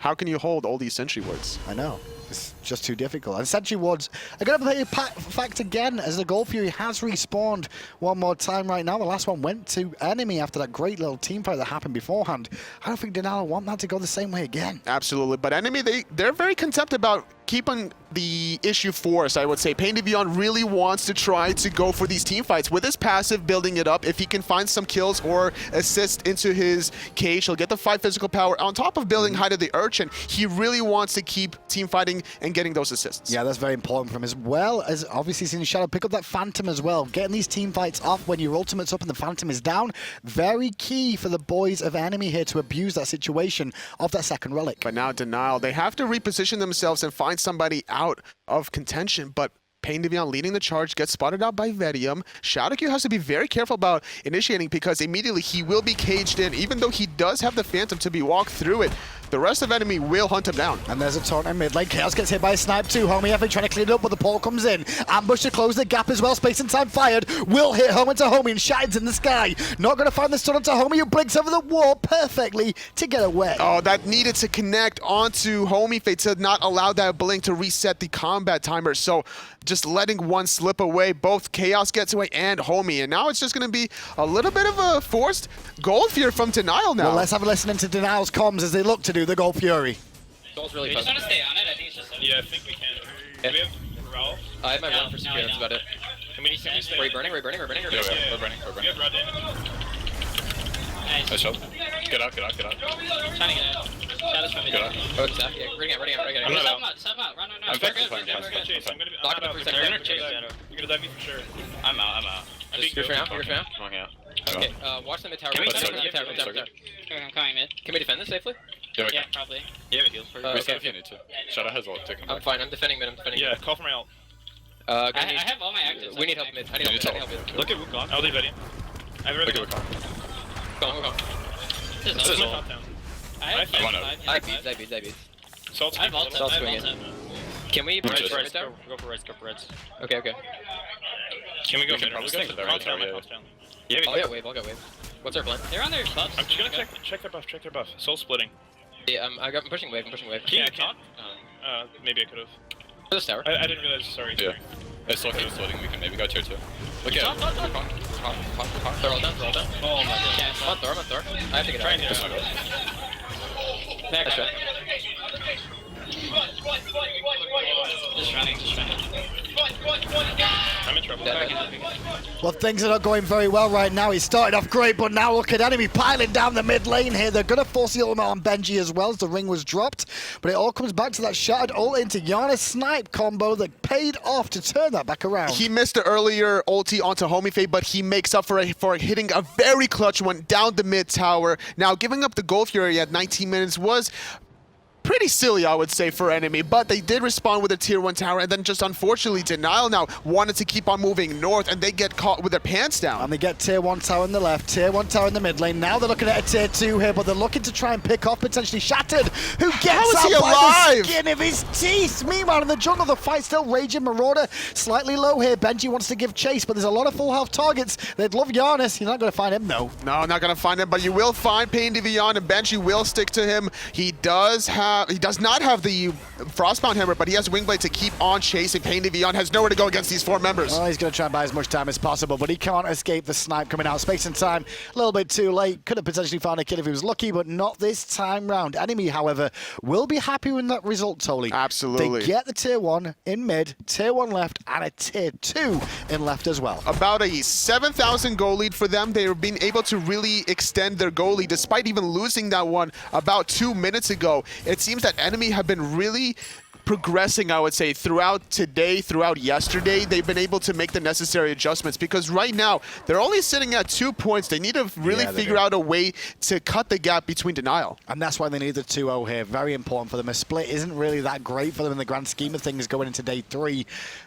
How can you hold all these sentry wards? I know. It's just too difficult. And sentry wards are going to play a fact again as the Gold Fury has respawned one more time right now. The last one went to Enemy after that great little team fight that happened beforehand. I don't think Denial want that to go the same way again. Absolutely. But Enemy, they're very contempt about keeping the issue forced, I would say. PainDeViande really wants to try to go for these team fights. With his passive, building it up, if he can find some kills or assist into his cage, he'll get the 5 physical power. On top of building Hide of the Urchin, he really wants to keep team fighting and getting those assists. Yeah, that's very important for him, as well as obviously seeing Shadow pick up that Phantom as well. Getting these team fights off when your ultimate's up and the Phantom is down, very key for the boys of Enemy here to abuse that situation of that second relic. But now Denial, they have to reposition themselves and find somebody out of contention, but PainDeViande leading the charge, gets spotted out by Vetium. Shadowq has to be very careful about initiating because immediately he will be caged in. Even though he does have the Phantom to be walked through it, the rest of Enemy will hunt him down. And there's a taunt in mid lane. Khaos gets hit by a snipe too. Homiefe trying to clean it up, but the pole comes in. Ambush to close the gap as well. Space and time fired. Will hit home into Homie and shines in the sky. Not going to find the stun onto Homie, who blinks over the wall perfectly to get away. Oh, that needed to connect onto Homiefe to not allow that blink to reset the combat timer. So just letting one slip away, both Khaos gets away and Homie. And now it's just going to be a little bit of a forced Gold Fury from Denial now. Well, let's have a listen into Denial's comms as they look to do the Gold Fury. Gold's really close. We just want to stay on it. I think it's just... Yeah, I think we can. Yeah. Do we have Ralph? I have my run for secure, that's about it. Can we stay? Are we burning? We're burning? Yeah, we're burning. We have Rod in. Nice. Nice job. Get out. Trying to get out. Shadow's coming Get down. out. Oh, Zap. Yeah, ready out. I'm not out. Step out. Run. I'm We're fine. good. I'm chase. I'm gonna Lock it up for a second. You're gonna chase Shadow. You're gonna dive me for sure. I'm out. I'm being You're for now? I'm walking out. Okay, watch the mid tower. Can we Watch the start? mid tower. Okay, I'm coming mid. Can we defend this safely? Yeah, we Yeah, can. probably. Yeah, we heal. Okay. If you need to. Shadow has ult. Take him I'm back. fine. I'm defending mid. Yeah, call for my ult. I have all my actives. We need help mid. I need help mid. Look at Wukong. I'll leave Eddie. I have everything. Look at Go. This is top down. I want out. I beat. Salt's I vaulted. Salt's swing it. Can we push Reds, mid tower? go for Reds. Okay. Can we go We can mid? probably go for the Reds, Calm yeah. down. Yeah, I'll get wave. What's our plan? They're on their buffs. I'm just gonna check their buff. Soul splitting. Yeah, I'm pushing wave. Can you talk? Maybe I could have. For this tower. I didn't realize. Sorry. Yeah. It's okay, it's loading. We can maybe go tier 2. Look at it. They're all down. Oh my god. I'm on Thor. I have to get Try out. and This one. Back. Just running. I'm in trouble. Well, things are not going very well right now. He started off great, but now look at Enemy piling down the mid lane here. They're going to force the ultimate on Benji as well as the ring was dropped. But it all comes back to that shattered ult into Janus snipe combo that paid off to turn that back around. He missed the earlier ulti onto Homiefe, but he makes up for hitting a very clutch one down the mid tower. Now, giving up the Gold Fury at 19 minutes was pretty silly, I would say, for enemy, but they did respond with a tier 1 tower, and then just unfortunately Denial now wanted to keep on moving north, and they get caught with their pants down. And they get tier 1 tower in the left, tier 1 tower in the mid lane. Now they're looking at a tier 2 here, but they're looking to try and pick off potentially Shattered, who gets How is out he by alive? the skin of his teeth. Meanwhile, in the jungle, the fight's still raging. Marauder slightly low here. Benji wants to give chase, but there's a lot of full health targets. They'd love Janus. You're not going to find him, though. No, not going to find him, but you will find PainDeViande, and Benji will stick to him. He does not have the Frostbound Hammer, but he has Wingblade to keep on chasing. PainDeViande has nowhere to go against these 4 members. Well, he's going to try and buy as much time as possible, but he can't escape the snipe coming out. Space and time, a little bit too late. Could have potentially found a kill if he was lucky, but not this time round. Enemy, however, will be happy with that result, Tolly. Absolutely. They get the tier 1 in mid, tier 1 left, and a tier 2 in left as well. About a 7,000 goal lead for them. They've been able to really extend their goal lead, despite even losing that one about 2 minutes ago. It seems that enemy have been really progressing, I would say, throughout today, throughout yesterday. They've been able to make the necessary adjustments, because right now they're only sitting at 2 points. They need to really figure out a way to cut the gap between Denial. And that's why they need the 2-0 here. Very important for them. A split isn't really that great for them in the grand scheme of things going into day 3.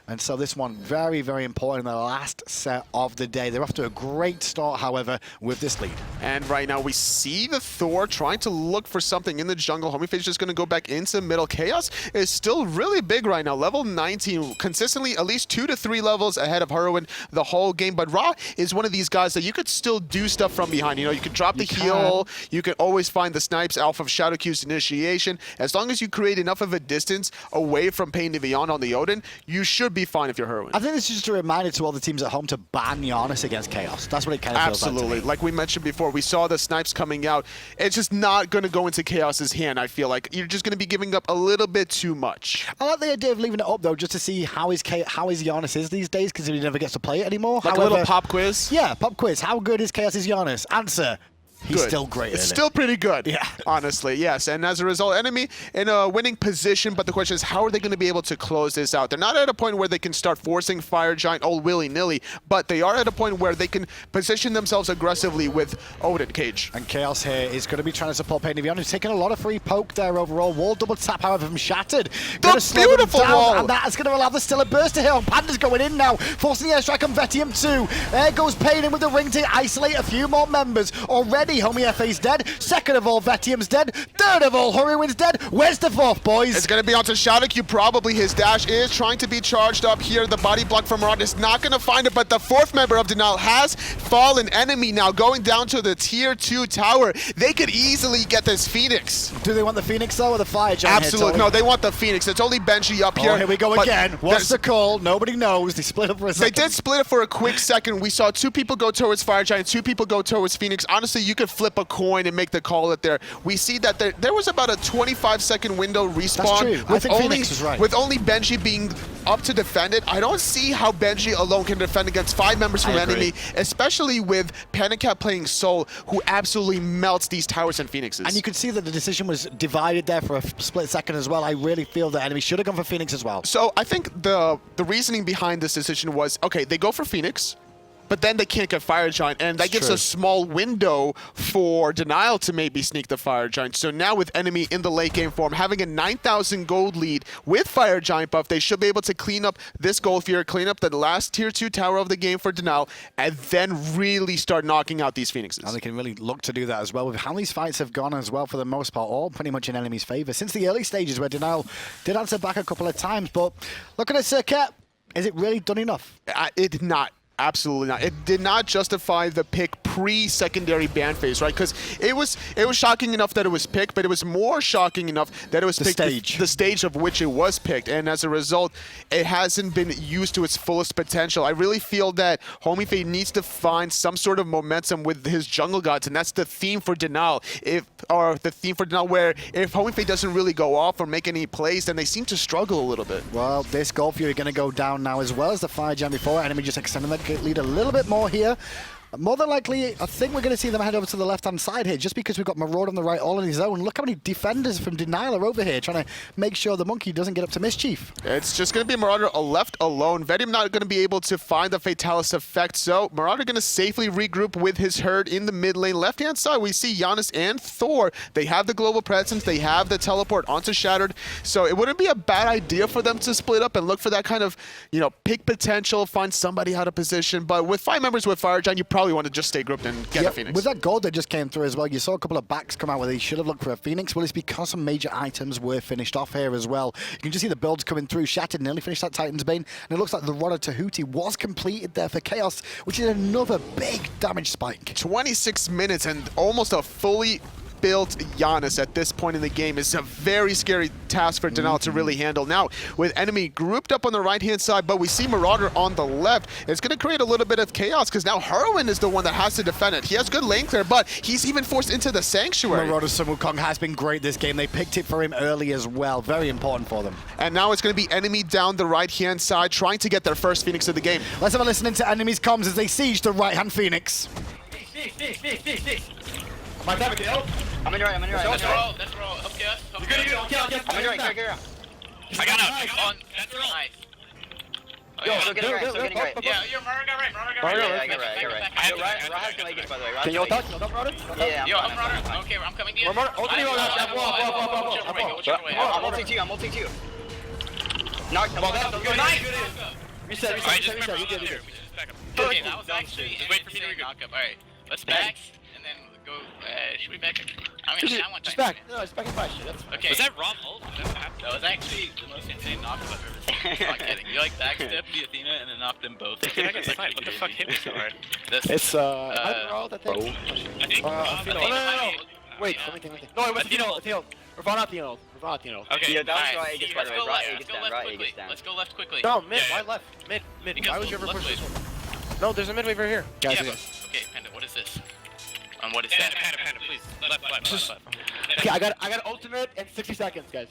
And so this one, very, very important in the last set of the day. They're off to a great start, however, with this lead. And right now we see the Thor trying to look for something in the jungle. Homiefe is just going to go back into middle. Khaos is still really big right now. Level 19, consistently at least 2 to 3 levels ahead of Hurriwind the whole game. But Ra is one of these guys that you could still do stuff from behind. You know, you could drop the heal. You can always find the snipes off of Shadowq's initiation. As long as you create enough of a distance away from PainDeViande on the Odin, you should be fine if you're Hurriwind. I think this is just a reminder to all the teams at home to ban Janus against Khaos. That's what it kind of feels like to me. Like we mentioned before, we saw the snipes coming out. It's just not going to go into Khaos's hand, I feel like. You're just going to be giving up a little bit too much. I like the idea of leaving it up, though, just to see how is Janus is these days, because he never gets to play it anymore. Like a little pop quiz? Yeah, pop quiz. How good is Khaos's Janus? Answer. He's good. Still great. It's still pretty good. Yeah. Honestly, yes. And as a result, enemy in a winning position, but the question is, how are they going to be able to close this out? They're not at a point where they can start forcing Fire Giant all willy-nilly, but they are at a point where they can position themselves aggressively with Odin Cage. And Khaos here is going to be trying to support PainDeViande, who's taking a lot of free poke there overall. Wall double tap, however, from Shattered. The beautiful wall! And that is going to allow the Stiller burst to hit on. Panda's going in now, forcing the airstrike on Vetium too. There goes Pain in with the ring to isolate a few more members. Already, Homiefe's dead. Second of all, Vetium's dead. Third of all, Hurriwind's dead. Where's the fourth, boys? It's going to be onto Shadowq. Probably his dash is trying to be charged up here. The body block from Marauder is not going to find it, but the 4th member of Denial has fallen. Enemy now going down to the tier 2 tower. They could easily get this Phoenix. Do they want the Phoenix, though, or the Fire Giant? Absolutely. No, they want the Phoenix. It's only Benji up here. Oh, here we go again. What's the call? Nobody knows. They split up for a second. They did split it for a quick second. We saw 2 people go towards Fire Giant, 2 people go towards Phoenix. Honestly, you could flip a coin and make the call it there. We see that there was about a 25-second window respawn. That's true. I think Phoenix was right. With only Benji being up to defend it. I don't see how Benji alone can defend against 5 members from enemy, especially with PandaCat playing Soul, who absolutely melts these towers and Phoenixes. And you could see that the decision was divided there for a split second as well. I really feel that enemy should have gone for Phoenix as well. So I think the reasoning behind this decision was, okay, they go for Phoenix, but then they can't get Fire Giant, and that gives a small window for Denial to maybe sneak the Fire Giant. So now with enemy in the late game form, having a 9,000 gold lead with Fire Giant buff, they should be able to clean up this gold fear, clean up the last tier 2 tower of the game for Denial, and then really start knocking out these Phoenixes. And they can really look to do that as well. With how these fights have gone as well, for the most part, all pretty much in enemy's favor. Since the early stages where Denial did answer back a couple of times, but looking at Serqet, is it really done enough? It did not. Absolutely not. It did not justify the pick pre-secondary ban phase, right? Because it was shocking enough that it was picked, but it was more shocking enough that it was picked the stage of which it was picked, and as a result, it hasn't been used to its fullest potential. I really feel that Homiefe needs to find some sort of momentum with his jungle gods, and that's the theme for Denial. Where if Homiefe doesn't really go off or make any plays, then they seem to struggle a little bit. Well, this Gold Fury going to go down now as well as the Fire Jam before. Enemy just extending that lead a little bit more here. More than likely, I think we're going to see them head over to the left-hand side here, just because we've got Marauder on the right all on his own. Look how many defenders from Denial are over here, trying to make sure the monkey doesn't get up to mischief. It's just going to be Marauder left alone. Vetium not going to be able to find the Fatalis effect, so Marauder going to safely regroup with his herd in the mid lane. Left-hand side, we see Janus and Thor. They have the global presence, they have the teleport onto Shattered, so it wouldn't be a bad idea for them to split up and look for that kind of, you know, pick potential, find somebody out of position. But with 5 members with Fire Giant, you probably want to just stay grouped and get a Phoenix. With that gold that just came through as well, you saw a couple of backs come out where they should have looked for a Phoenix. Well, it's because some major items were finished off here as well. You can just see the builds coming through. Shattered nearly finished that Titan's Bane, and it looks like the Rod of Tahuti was completed there for Khaos, which is another big damage spike. 26 minutes and almost a fully built Janus at this point in the game is a very scary task for Denial to really handle. Now, with enemy grouped up on the right-hand side, but we see Marauder on the left, it's going to create a little bit of chaos because now Hurriwind is the one that has to defend it. He has good lane clear, but he's even forced into the Sanctuary. Marauder's son Wukong has been great this game. They picked it for him early as well. Very important for them. And now it's going to be enemy down the right-hand side trying to get their first Phoenix of the game. Let's have a listen into enemy's comms as they siege the right-hand Phoenix. My time to kill. I'm in your right, I'm in your right. Let's roll, Okay, I'm in your right, I got it. On, that's nice. Yo, we're getting right. Yeah, you're Marauder got right. I got right. I Rahaz can make it, by the way. Can you touch? Marauder? Yeah, Yo, I'm Marauder. Okay, I'm coming to you. I'm ulting to you, I'm ulting to you. Knock, nice. Reset. You did it. Okay, that was actually wait for me to knock up. Alright, let's back, and then go, should we back? I'm gonna shot one time. Just back. No, just back and fight. That's okay. Was that Rob ult? That was actually the most insane knockup I've ever seen. I'm not kidding. You like backstep the Athena and then knock them both. What the fuck hit me so hard? It's Marauder, I think. Athena. No. Wait, let me think. No, it was Athena. Ravana Athena. Okay, yeah, that was raw Aegis, by the way. Let's go left quickly. No, mid. Why left? Mid. Why would you ever push this one? No, there's a mid wave right here. Guys, okay, Panda, what is this? What is that? Panda, please. Left. Okay, I got ultimate in 60 seconds, guys.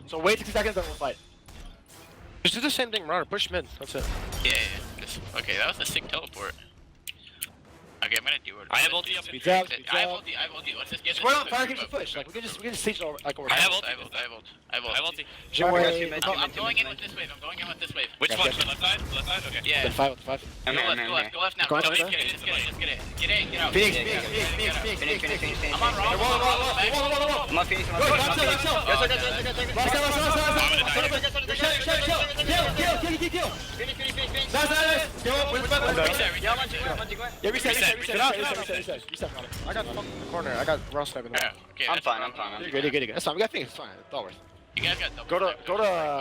So wait 60 seconds, then we'll fight. Just do the same thing, Marauder. Push mid. That's it. Yeah. Okay, that was a sick teleport. Okay, I'm gonna do it. I have ulti up. I have ulti. Let's just get this. We're not fire keeps push. Like we can just siege over. Like over. I have ulti. I'm going in with this wave. Which one? The left side? Okay. Yeah. Then 5. Go left now. Just get it. Get out. Phoenix. I'm on wrong. I'm on Phoenix. Reset. I got fucked in the corner. I got Ross sniping. I'm fine. You're good. That's fine. We got Phoenix. It's fine. It's all worth. You guys got double. Go to.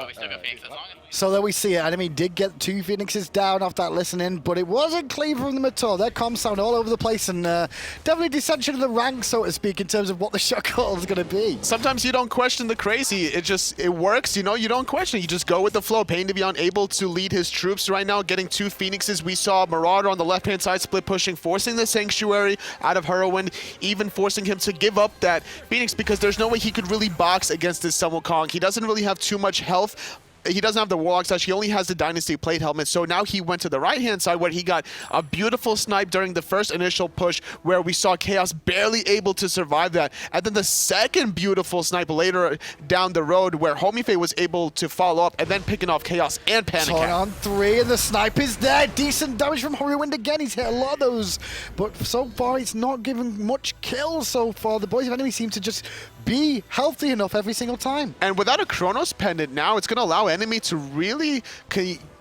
We still got Phoenix. That's long. So there we see it. Enemy did get 2 Phoenixes down off that listening, but it wasn't clean from them at all. Their comms sound all over the place and definitely dissension of the ranks, so to speak, in terms of what the shot call is going to be. Sometimes you don't question the crazy. It works. You know, you don't question. You just go with the flow. PainDeViande able to lead his troops right now, getting 2 Phoenixes. We saw Marauder on the left-hand side split pushing, forcing the Sanctuary out of Hurriwind, even forcing him to give up that Phoenix because there's no way he could really box against this Wukong. He doesn't really have too much health. He doesn't have the Warlock Sash. He only has the Dynasty Plate Helmet. So now he went to the right-hand side where he got a beautiful snipe during the first initial push where we saw Khaos barely able to survive that. And then the second beautiful snipe later down the road where Homiefe was able to follow up and then picking off Khaos and PandaCat. On 3 and the snipe is there. Decent damage from Hurriwind again. He's hit a lot of those. But so far, it's not giving much kills so far. The boys of enemy seem to just be healthy enough every single time. And without a Chronos pendant now, it's going to allow enemy to really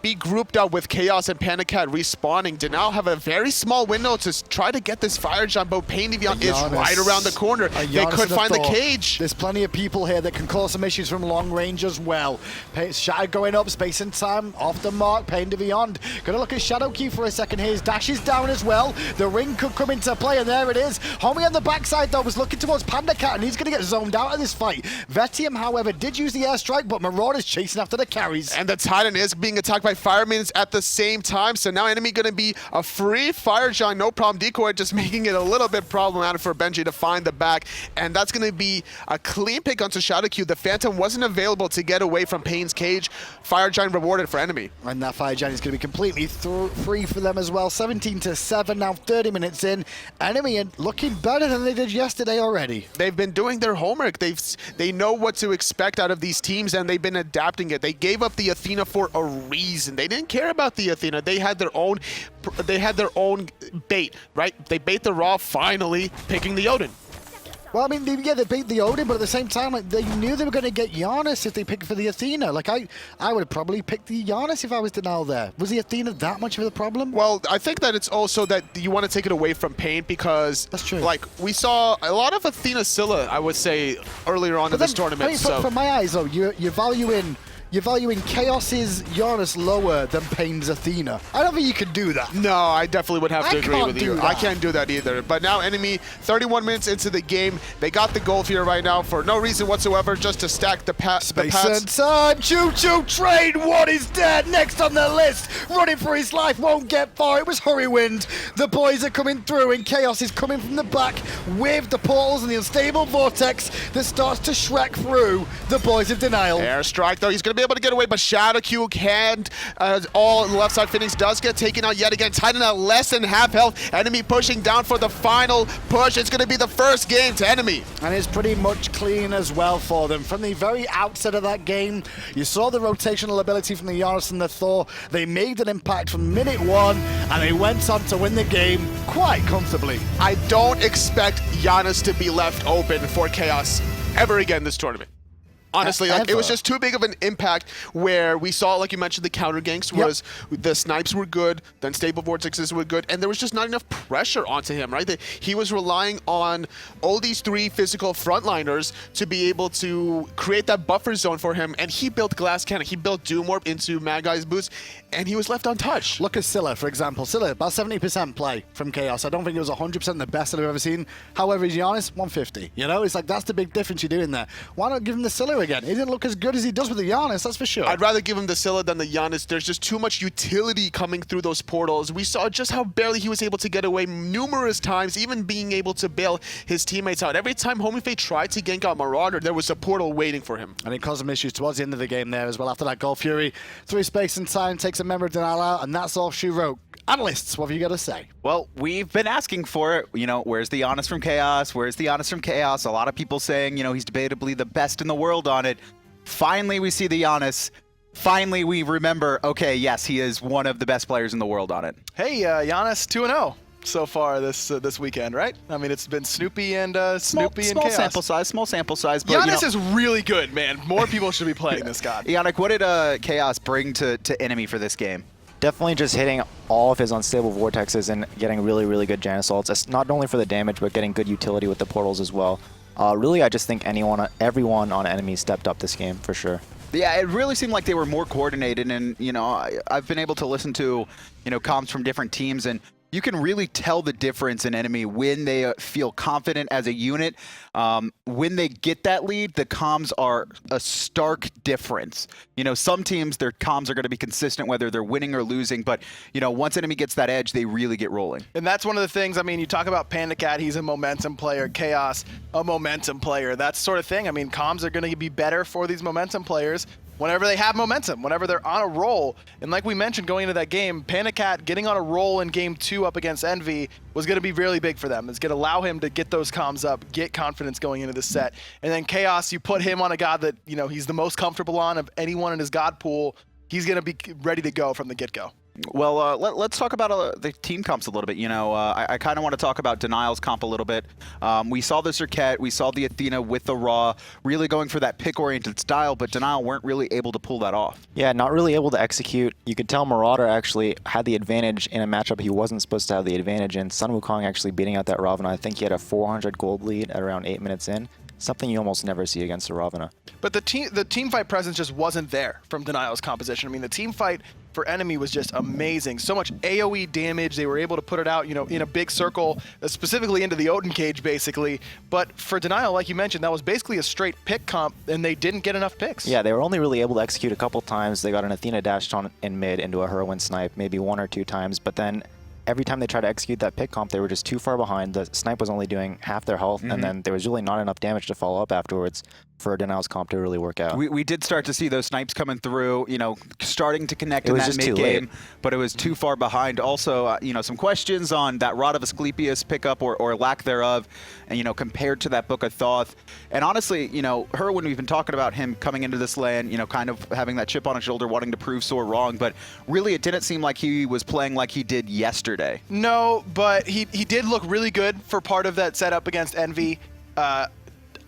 be grouped up with Khaos and PandaCat respawning to now have a very small window to try to get this fire jump, but PainDeViande is right around the corner. They could find the cage. There's plenty of people here that can cause some issues from long range as well. Shadow going up, space and time, off the mark, PainDeViande. Gonna look at Shadowq for a second here. His dash is down as well. The ring could come into play, and there it is. Homie on the backside, though, was looking towards PandaCat, and he's gonna get zoned out of this fight. Vetium, however, did use the airstrike, but Marauder's chasing after the carries. And the Titan is being attacked by Firemen's at the same time. So now enemy going to be a free Fire Giant, no problem decoy, just making it a little bit problematic for Benji to find the back. And that's going to be a clean pick onto Shadowq. The Phantom wasn't available to get away from Pain's cage. Fire Giant rewarded for enemy. And that Fire Giant is going to be completely free for them as well. 17-7 now, 30 minutes in. Enemy are looking better than they did yesterday already. They've been doing their homework. They know what to expect out of these teams, and they've been adapting it. They gave up the Athena for a reason. They didn't care about the Athena. They had their own bait, right? They bait the Raw, finally picking the Odin. Well, I mean, yeah, they beat the Odin, but at the same time, like, they knew they were going to get Janus if they picked for the Athena. Like, I would have probably picked the Janus if I was Denial there. Was the Athena that much of a problem? Well, I think that it's also that you want to take it away from Pain because, that's true. Like, we saw a lot of Athena Scylla, I would say, earlier on in this tournament. I mean, from my eyes, though, you're valuing Khaos's Janus lower than Pain's Athena. I don't think you could do that. No, I definitely would have to agree with you. That. I can't do that either. But now enemy, 31 minutes into the game, they got the gold here right now for no reason whatsoever, just to stack the pats. Space and time. Choo-choo train. One is dead. Next on the list, running for his life, won't get far. It was Hurriwind. The boys are coming through, and Khaos is coming from the back with the portals and the unstable vortex that starts to Shrek through the boys of Denial. Airstrike, though. He's going to be able to get away, but Shadowq hand all on the left side. Phoenix does get taken out yet again. Titan at less than half health. Enemy pushing down for the final push. It's going to be the first game to enemy. And it's pretty much clean as well for them. From the very outset of that game, you saw the rotational ability from the Janus and the Thor. They made an impact from minute one, and they went on to win the game quite comfortably. I don't expect Janus to be left open for Khaos ever again this tournament. Honestly, like, it was just too big of an impact where we saw, like you mentioned, the counter ganks was the snipes were good, then stable vortexes were good, and there was just not enough pressure onto him, right? He was relying on all these three physical frontliners to be able to create that buffer zone for him, and he built Glass Cannon, he built Doom Warp into Mad Guy's boost, and he was left untouched. Look at Scylla, for example. Scylla, about 70% play from Khaos. I don't think it was 100% the best that I've ever seen. However, Janus, 150. You know, it's like that's the big difference you're doing there. Why not give him the Scylla again? He didn't look as good as he does with the Janus, that's for sure. I'd rather give him the Scylla than the Janus. There's just too much utility coming through those portals. We saw just how barely he was able to get away numerous times, even being able to bail his teammates out. Every time Homiefe tried to gank out Marauder, there was a portal waiting for him. And it caused him issues towards the end of the game there as well. After that goal, Fury, through space and time, takes a member of Denial out, and that's all she wrote. Analysts, what have you got to say? Well, we've been asking for it. You know, where's the Janus from Khaos? Where's the Janus from Khaos? A lot of people saying, you know, he's debatably the best in the world on it. Finally, we see the Janus. Finally, we remember, okay, yes, he is one of the best players in the world on it. Hey, Janus 2-0 so far this weekend, right? I mean, it's been Snoopy and Snoopy and Khaos. Small sample size. But, Janus is really good, man. More people should be playing this god. Yannick, what did Khaos bring to enemy for this game? Definitely just hitting all of his unstable vortexes and getting really, really good Janus ults. Not only for the damage, but getting good utility with the portals as well. Really, I just think everyone on enemy stepped up this game for sure. Yeah, it really seemed like they were more coordinated, and you know, I've been able to listen to, you know, comms from different teams, and you can really tell the difference in enemy when they feel confident as a unit. When they get that lead, the comms are a stark difference. You know, some teams, their comms are going to be consistent whether they're winning or losing, but, you know, once enemy gets that edge, they really get rolling. And that's one of the things, I mean, you talk about PandaCat, he's a momentum player, Khaos, a momentum player, that sort of thing. I mean, comms are going to be better for these momentum players whenever they have momentum, whenever they're on a roll. And like we mentioned going into that game, PandaCat getting on a roll in game 2 up against Envy was going to be really big for them. It's going to allow him to get those comms up, get confidence going into the set. And then Khaos, you put him on a god that, you know, he's the most comfortable on of anyone in his god pool. He's going to be ready to go from the get-go. Well, let's talk about the team comps a little bit. You know, I kind of want to talk about Denial's comp a little bit. We saw the Serqet, we saw the Athena with the Raw, really going for that pick-oriented style, but Denial weren't really able to pull that off. Yeah, not really able to execute. You could tell Marauder actually had the advantage in a matchup he wasn't supposed to have the advantage in. Sun Wukong actually beating out that Ravana. I think he had a 400 gold lead at around 8 minutes in. Something you almost never see against a Ravana. But the team fight presence just wasn't there from Denial's composition. I mean, the team fight for enemy was just amazing. So much AoE damage. They were able to put it out, you know, in a big circle, specifically into the Odin cage, basically. But for Denial, like you mentioned, that was basically a straight pick comp, and they didn't get enough picks. Yeah, they were only really able to execute a couple times. They got an Athena dashed on in mid into a Hurriwind snipe, maybe 1 or 2 times, but then every time they tried to execute that pick comp, they were just too far behind. The snipe was only doing half their health, and then there was really not enough damage to follow up afterwards for Denial's comp to really work out. We did start to see those snipes coming through, you know, starting to connect It in was that just too mid-game, late. but it was too far behind. Also, you know, some questions on that Rod of Asclepius pickup or lack thereof, and, you know, compared to that Book of Thoth. And honestly, you know, Hurriwind, we've been talking about him coming into this lane, you know, kind of having that chip on his shoulder, wanting to prove Soar wrong, but really it didn't seem like he was playing like he did yesterday. No, but he did look really good for part of that setup against Envy.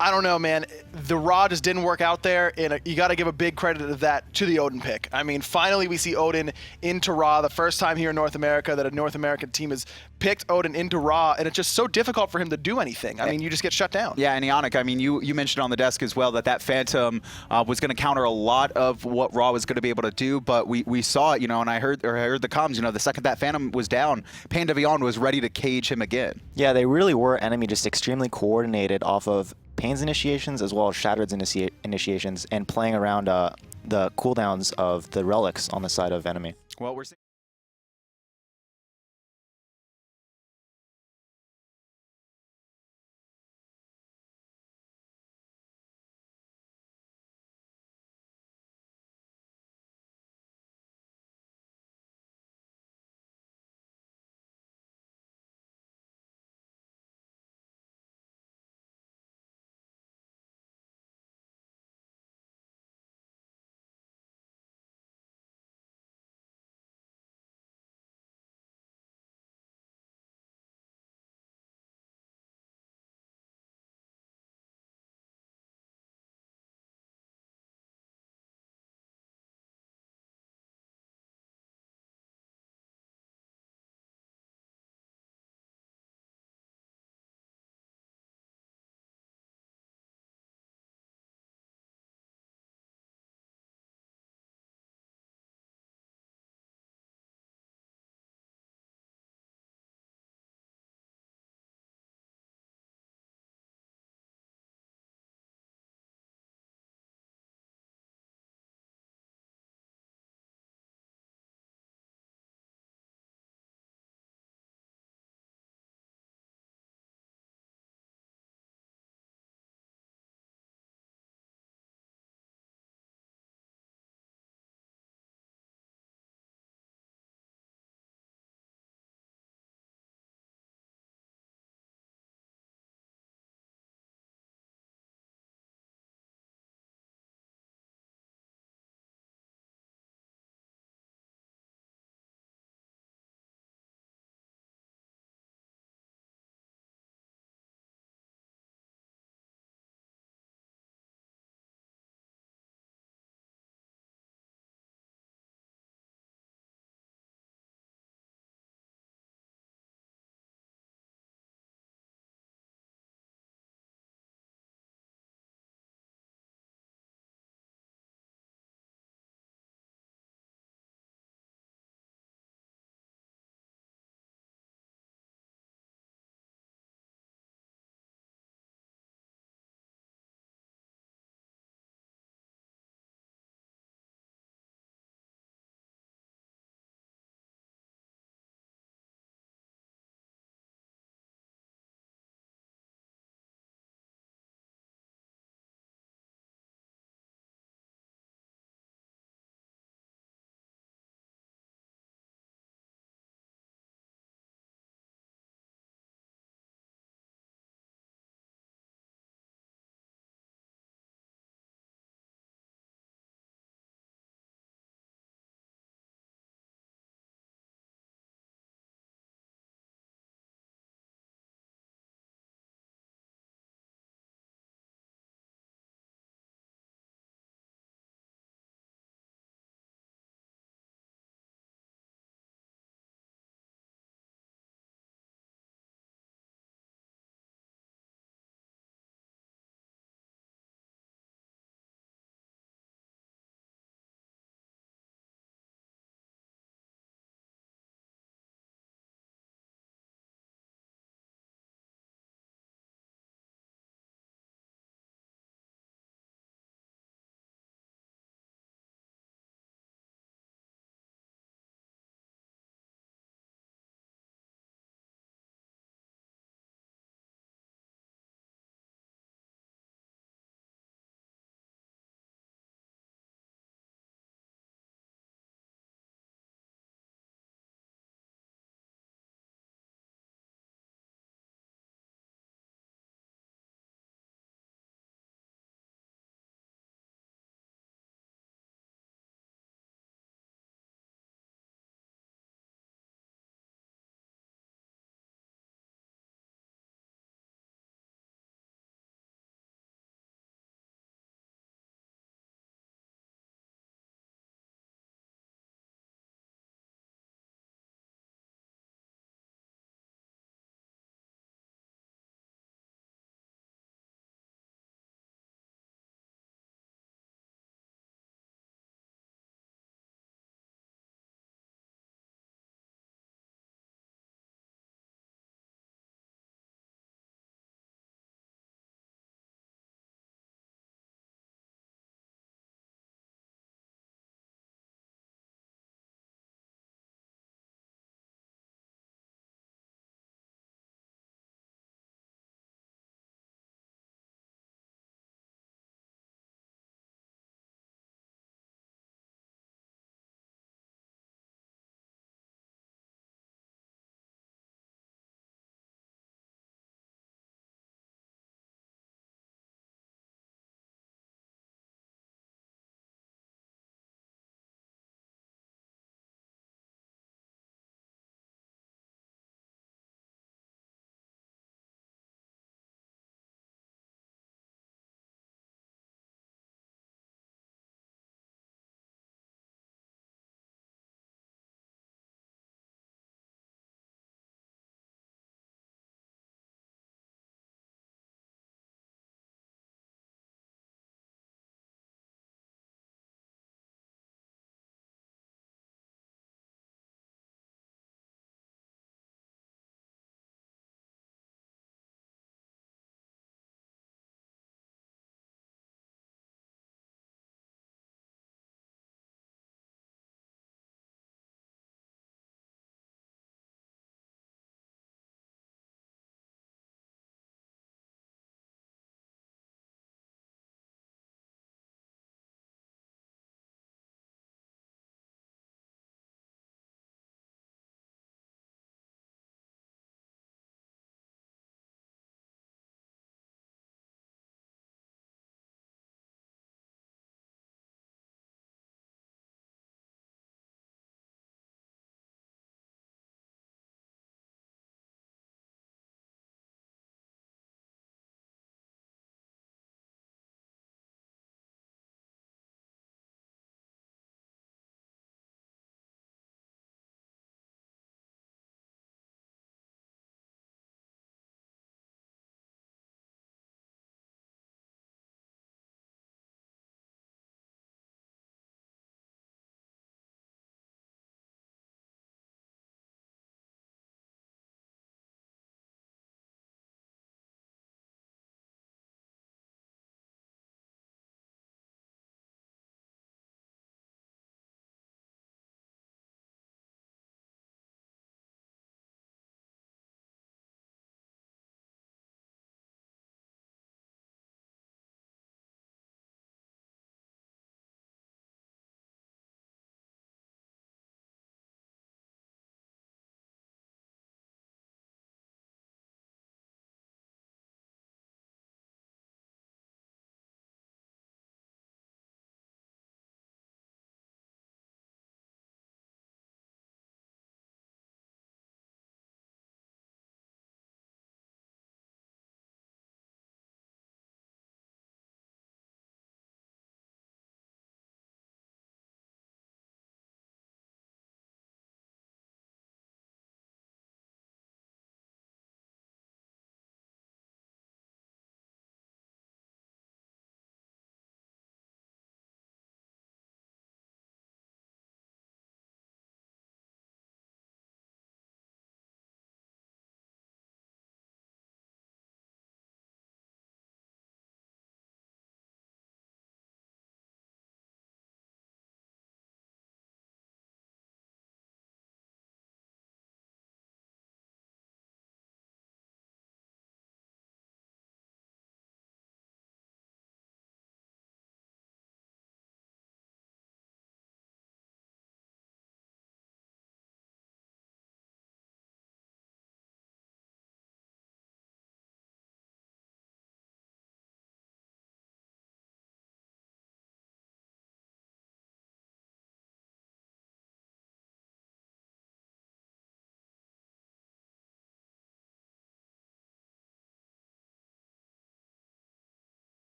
I don't know, man. The Raw just didn't work out there, and you got to give a big credit of that to the Odin pick. I mean, finally we see Odin into Raw, the first time here in North America that a North American team has picked Odin into Raw, and it's just so difficult for him to do anything. I mean, you just get shut down. Yeah, and Ionic, I mean, you mentioned on the desk as well that Phantom was going to counter a lot of what Raw was going to be able to do, but we saw it, you know, and I heard the comms, you know, the second that Phantom was down, PainDeViande was ready to cage him again. Yeah, they really were enemy, just extremely coordinated off of Pain's initiations as well as Shattered's initiations, and playing around the cooldowns of the relics on the side of enemy. Well, we're